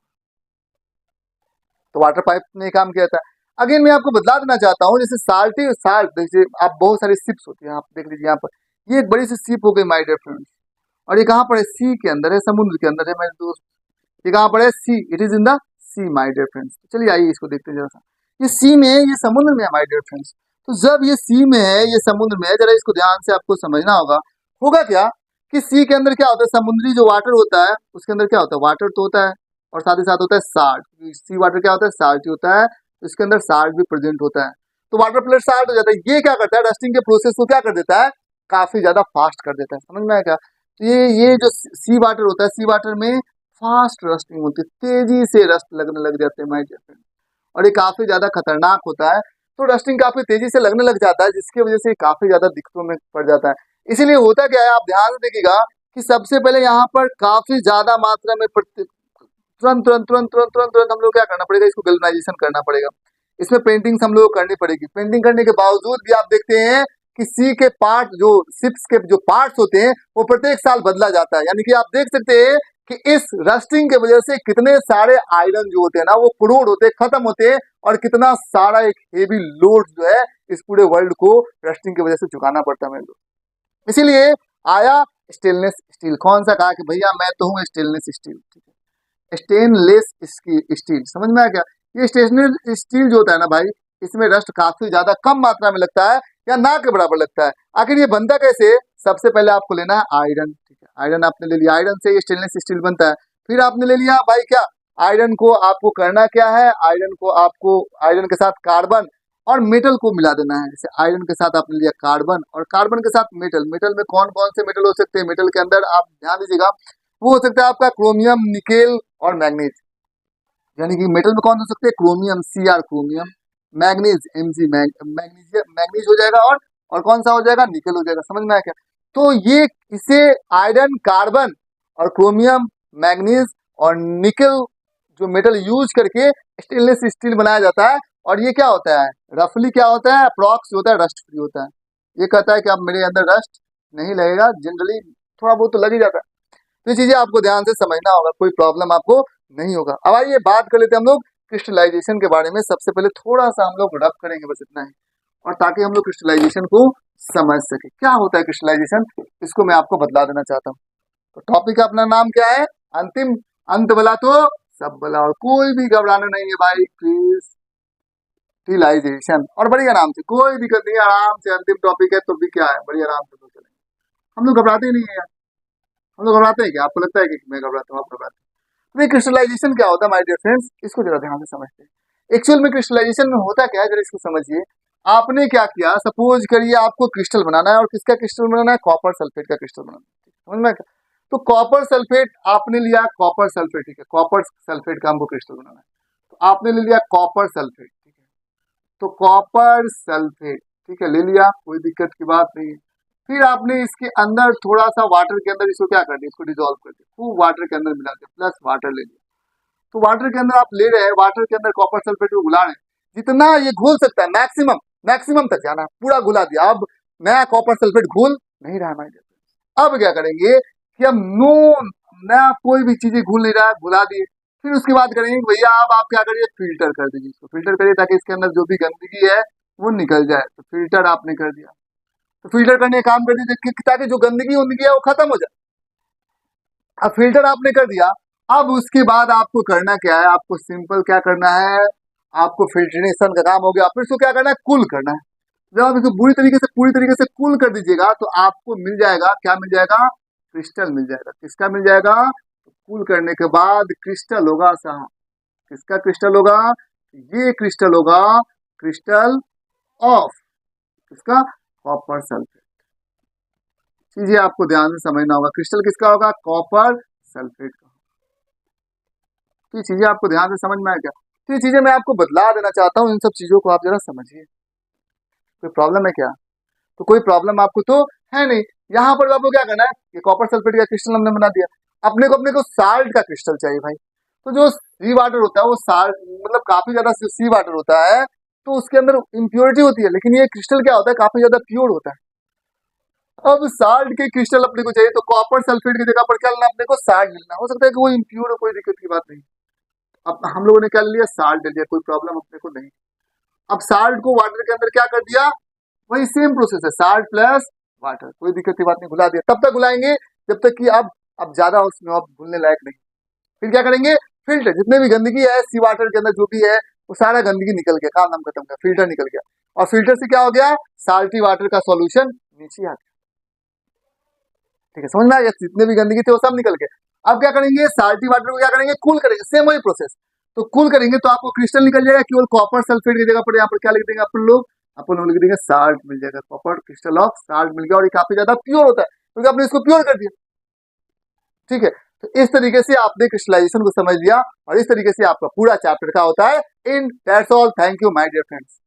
तो वाटर पाइप ने काम किया था। अगेन मैं आपको बदला देना चाहता हूँ, जैसे साल्टी साल्ट, जैसे आप बहुत सारी शिप्स होती है, आप देख लीजिए यहाँ पर, ये एक बड़ी सी शिप हो गई माय डियर फ्रेंड्स, और ये कहाँ पर है, सी के अंदर है, समुद्र के अंदर है मेरे दोस्त। ये कहाँ पर है, see, it is in the sea my dear friends. चलिए आइए इसको देखते हैं जरा सा, ये सी में है, ये समुद्र में है माय डियर फ्रेंड्स। तो जब ये सी में है, ये समुद्र में है, जरा इसको ध्यान से आपको समझना होगा। होगा क्या कि सी के अंदर क्या होता है, समुद्री जो वाटर होता है उसके अंदर क्या होता है, वाटर तो होता है, और साथ ही साथ होता है साल्ट। सी वाटर क्या होता है, साल्ट होता है, तो इसके अंदर साल्ट भी प्रेजेंट होता है, तो वाटर प्लस साल्ट हो जाता है। ये क्या करता है, रस्टिंग के प्रोसेस को क्या कर देता है, काफी ज्यादा फास्ट कर देता है, समझ में आया क्या। तो ये जो सी वाटर होता है, सी वाटर में फास्ट रस्टिंग होती है, तेजी से रस्ट लगने लग जाते हैं माय डियर फ्रेंड, और ये काफी ज्यादा खतरनाक होता है। तो रस्टिंग काफी तेजी से लगने लग जाता है, जिसकी वजह से काफी ज्यादा दिक्कतों में पड़ जाता है। इसीलिए होता क्या है, आप ध्यान से देखिएगा कि सबसे पहले यहाँ पर काफी ज्यादा मात्रा में तुरंत तुरंत तुरंत तुरंत तुरंत तुरंत हम लोग क्या करना पड़ेगा, इसको गैल्वेनाइजेशन करना पड़ेगा। इसमें पेंटिंग्स हम लोग को करनी पड़ेगी। पेंटिंग करने के बावजूद भी आप देखते हैं कि सी के पार्ट, जो शिप्स के जो पार्ट्स होते हैं, वो प्रत्येक साल बदला जाता है। यानी कि आप देख सकते हैं कि इस रस्टिंग के वजह से कितने सारे आयरन जो होते हैं ना, वो करोड़ होते हैं, खत्म होते हैं, और कितना सारा एक हेवी लोड जो है इस पूरे वर्ल्ड को रस्टिंग की वजह से चुकाना पड़ता है मेरे लोग। इसीलिए आया स्टेनलेस स्टील। कौन सा, कहा कि भैया मैं तो हूँ स्टेनलेस स्टील, ठीक है, स्टेनलेस स्टील, समझ में आया क्या। ये स्टेनलेस स्टील जो होता है ना भाई, इसमें रस्ट काफी ज्यादा कम मात्रा में लगता है, या ना के बराबर लगता है। आखिर ये बनता कैसे, सबसे पहले आपको लेना है आयरन, ठीक है, आयरन आपने ले लिया, आयरन से ये स्टेनलेस स्टील बनता है। फिर आपने ले लिया भाई क्या, आयरन को आपको करना क्या है, आयरन को आपको आयरन के साथ कार्बन और मेटल को मिला देना है। जैसे आयरन के साथ आपने लिया कार्बन, और कार्बन के साथ मेटल। मेटल में कौन कौन से मेटल हो सकते हैं, मेटल के अंदर आप ध्यान दीजिएगा, वो हो सकता है आपका क्रोमियम, निकेल और मैग्नीज। यानी कि मेटल में कौन हो सकते हैं, chromium, C R chromium, manganese M G manganese हो जाएगा, और कौन सा हो जाएगा, निकेल हो जाएगा। समझ में आया क्या। तो ये इसे आयरन, कार्बन और क्रोमियम, मैग्नीज और निकेल जो मेटल यूज करके स्टेनलेस स्टील बनाया जाता है। और ये क्या होता है, रफली क्या होता है, अप्रॉक्स होता है, रस्ट फ्री होता है। ये कहता है कि अब मेरे अंदर रस्ट नहीं लगेगा, जनरली थोड़ा बहुत तो लग ही जाता है। तो ये चीजें आपको ध्यान से समझना होगा, कोई प्रॉब्लम आपको नहीं होगा। अब आइए बात कर लेते हैं हम लोग क्रिस्टलाइजेशन के बारे में। सबसे पहले थोड़ा सा हम लोग रफ करेंगे, बस इतना ही, और ताकि हम लोग क्रिस्टलाइजेशन को समझ सके क्या होता है क्रिस्टलाइजेशन, इसको मैं आपको बतला देना चाहता हूँ। तो टॉपिक का अपना नाम क्या है, अंतिम, अंत बला तो सब बला, और कोई भी घबराना नहीं है भाई, क्रिस्टलाइजेशन, और बढ़िया नाम से, कोई दिक्कत नहीं है, आराम से, अंतिम टॉपिक है तो भी क्या है, बढ़िया आराम से तो चलेंगे। हम लोग घबराते ही नहीं है यार, हम लोग घबराते हैं क्या, आपको लगता है कि मैं घबराता हूँ, आप घबराते हैं। क्रिस्टलाइजेशन क्या होता है माय डियर फ्रेंड्स, इसको जरा ध्यान से समझते हैं। एक्चुअल में क्रिस्टलाइजेशन में होता क्या है, जरा इसको समझिए। आपने क्या किया, सपोज करिए आपको क्रिस्टल बनाना है, और किसका क्रिस्टल बनाना है, कॉपर सल्फेट का क्रिस्टल बनाना है। समझ में? तो कॉपर सल्फेट आपने लिया, कॉपर सल्फेट, ठीक है, कॉपर सल्फेट का हमको क्रिस्टल बनाना है, तो आपने ले लिया कॉपर सल्फेट, ठीक है, तो कॉपर सल्फेट, ठीक है, ले लिया, कोई दिक्कत की बात नहीं है। फिर आपने इसके अंदर थोड़ा सा वाटर के अंदर इसको क्या कर दिया, इसको डिजोल्व कर दिया, खूब वाटर के अंदर मिला दिया, प्लस वाटर ले लिया। तो वाटर के अंदर आप ले रहे हैं, वाटर के अंदर कॉपर सल्फेट को घुला रहे हैं, जितना ये घुल सकता है मैक्सिमम, मैक्सिमम तक जाना, पूरा घुला दिया। अब नया कॉपर सल्फेट घुल नहीं रहा हमारे। अब क्या करेंगे कि अब नोन नया कोई भी चीजें घुल नहीं रहा है, घुला दिए। फिर उसके बाद करेंगे कि भैया अब आप क्या करिए, फिल्टर कर दीजिए, इसको फिल्टर करिए ताकि इसके अंदर जो भी गंदगी है वो निकल जाए। तो फिल्टर आपने कर दिया, तो फिल्टर करने का काम कर दीजिए ताकि जो गंदगी उंदगी है वो खत्म हो जाए। अब फिल्टर आपने कर दिया, अब उसके बाद आपको करना क्या है, आपको सिंपल क्या करना है, आपको फिल्ट्रेशन का काम हो गया। फिर इसको क्या करना है, कूल करना है। जब आप इसको पूरी तरीके से कूल कर दीजिएगा तो आपको मिल जाएगा, क्या मिल जाएगा, क्रिस्टल मिल जाएगा। किसका मिल जाएगा, तो कूल करने के बाद क्रिस्टल होगा साहब। किसका क्रिस्टल होगा, ये क्रिस्टल होगा, क्रिस्टल ऑफ किसका, कॉपर सल्फेट। चीजें आपको ध्यान से समझना होगा, क्रिस्टल किसका होगा, कॉपर सल्फेट का। तो ये चीजें आपको ध्यान से समझ में आया क्या? तो ये चीजें मैं आपको बदला देना चाहता हूँ, इन सब चीजों को आप जरा समझिए। कोई प्रॉब्लम है क्या? तो कोई प्रॉब्लम आपको तो है नहीं। यहाँ पर आपको क्या करना है, ये कॉपर सल्फेट का क्रिस्टल हमने बना दिया, अपने को साल्ट का क्रिस्टल चाहिए भाई। तो जो सी वाटर होता है वो साल्ट, मतलब काफी ज्यादा सी वाटर होता है, तो उसके अंदर इम्प्योरिटी होती है, लेकिन ये क्रिस्टल क्या होता है, काफी ज्यादा प्योर होता है। अब साल्ट के क्रिस्टल अपने को चाहिए, तो कॉपर सल्फेट की जगह पर क्या लेना, अपने को साल्ट लेना। हो सकता है कि वो इम्प्योर हो, कोई दिक्कत की बात नहीं। अब हम लोगों ने क्या लिया, साल्ट ले लिया, कोई प्रॉब्लम अपने को नहीं। अब साल्ट को वाटर के अंदर क्या कर दिया, वही सेम प्रोसेस है, साल्ट प्लस वाटर, कोई दिक्कत की बात नहीं, घुला दिया। तब तक घुलाएंगे जब तक कि अब ज्यादा उसमें अब घुलने लायक नहीं। फिर क्या करेंगे, फिल्टर, जितने भी गंदगी है सी वाटर के अंदर जो भी है वो सारा गंदगी निकल गया, काम नाम खत्म गया, फिल्टर निकल गया। और फिल्टर से क्या हो गया, साल्टी वाटर का सॉल्यूशन नीचे आ गया। ठीक है, समझ में आ गया, जितने भी गंदगी थे वो सब निकल गए। अब क्या करेंगे, साल्टी वाटर को क्या करेंगे, कूल करेंगे, सेम वही प्रोसेस। तो कूल करेंगे तो आपको क्रिस्टल निकल जाएगा, केवल कॉपर सल्फेट की जगह पर यहाँ पर क्या लिख देंगे अपन लोग लिख देंगे साल्ट मिल जाएगा, कॉपर क्रिस्टल ऑफ साल्ट मिल गया। और ये काफी ज्यादा प्योर होता है क्योंकि आपने इसको प्योर कर दिया। ठीक है, तो इस तरीके से आपने क्रिस्टलाइजेशन को समझ लिया और इस तरीके से आपका पूरा चैप्टर का होता है इन। That's all, thank you my dear friends.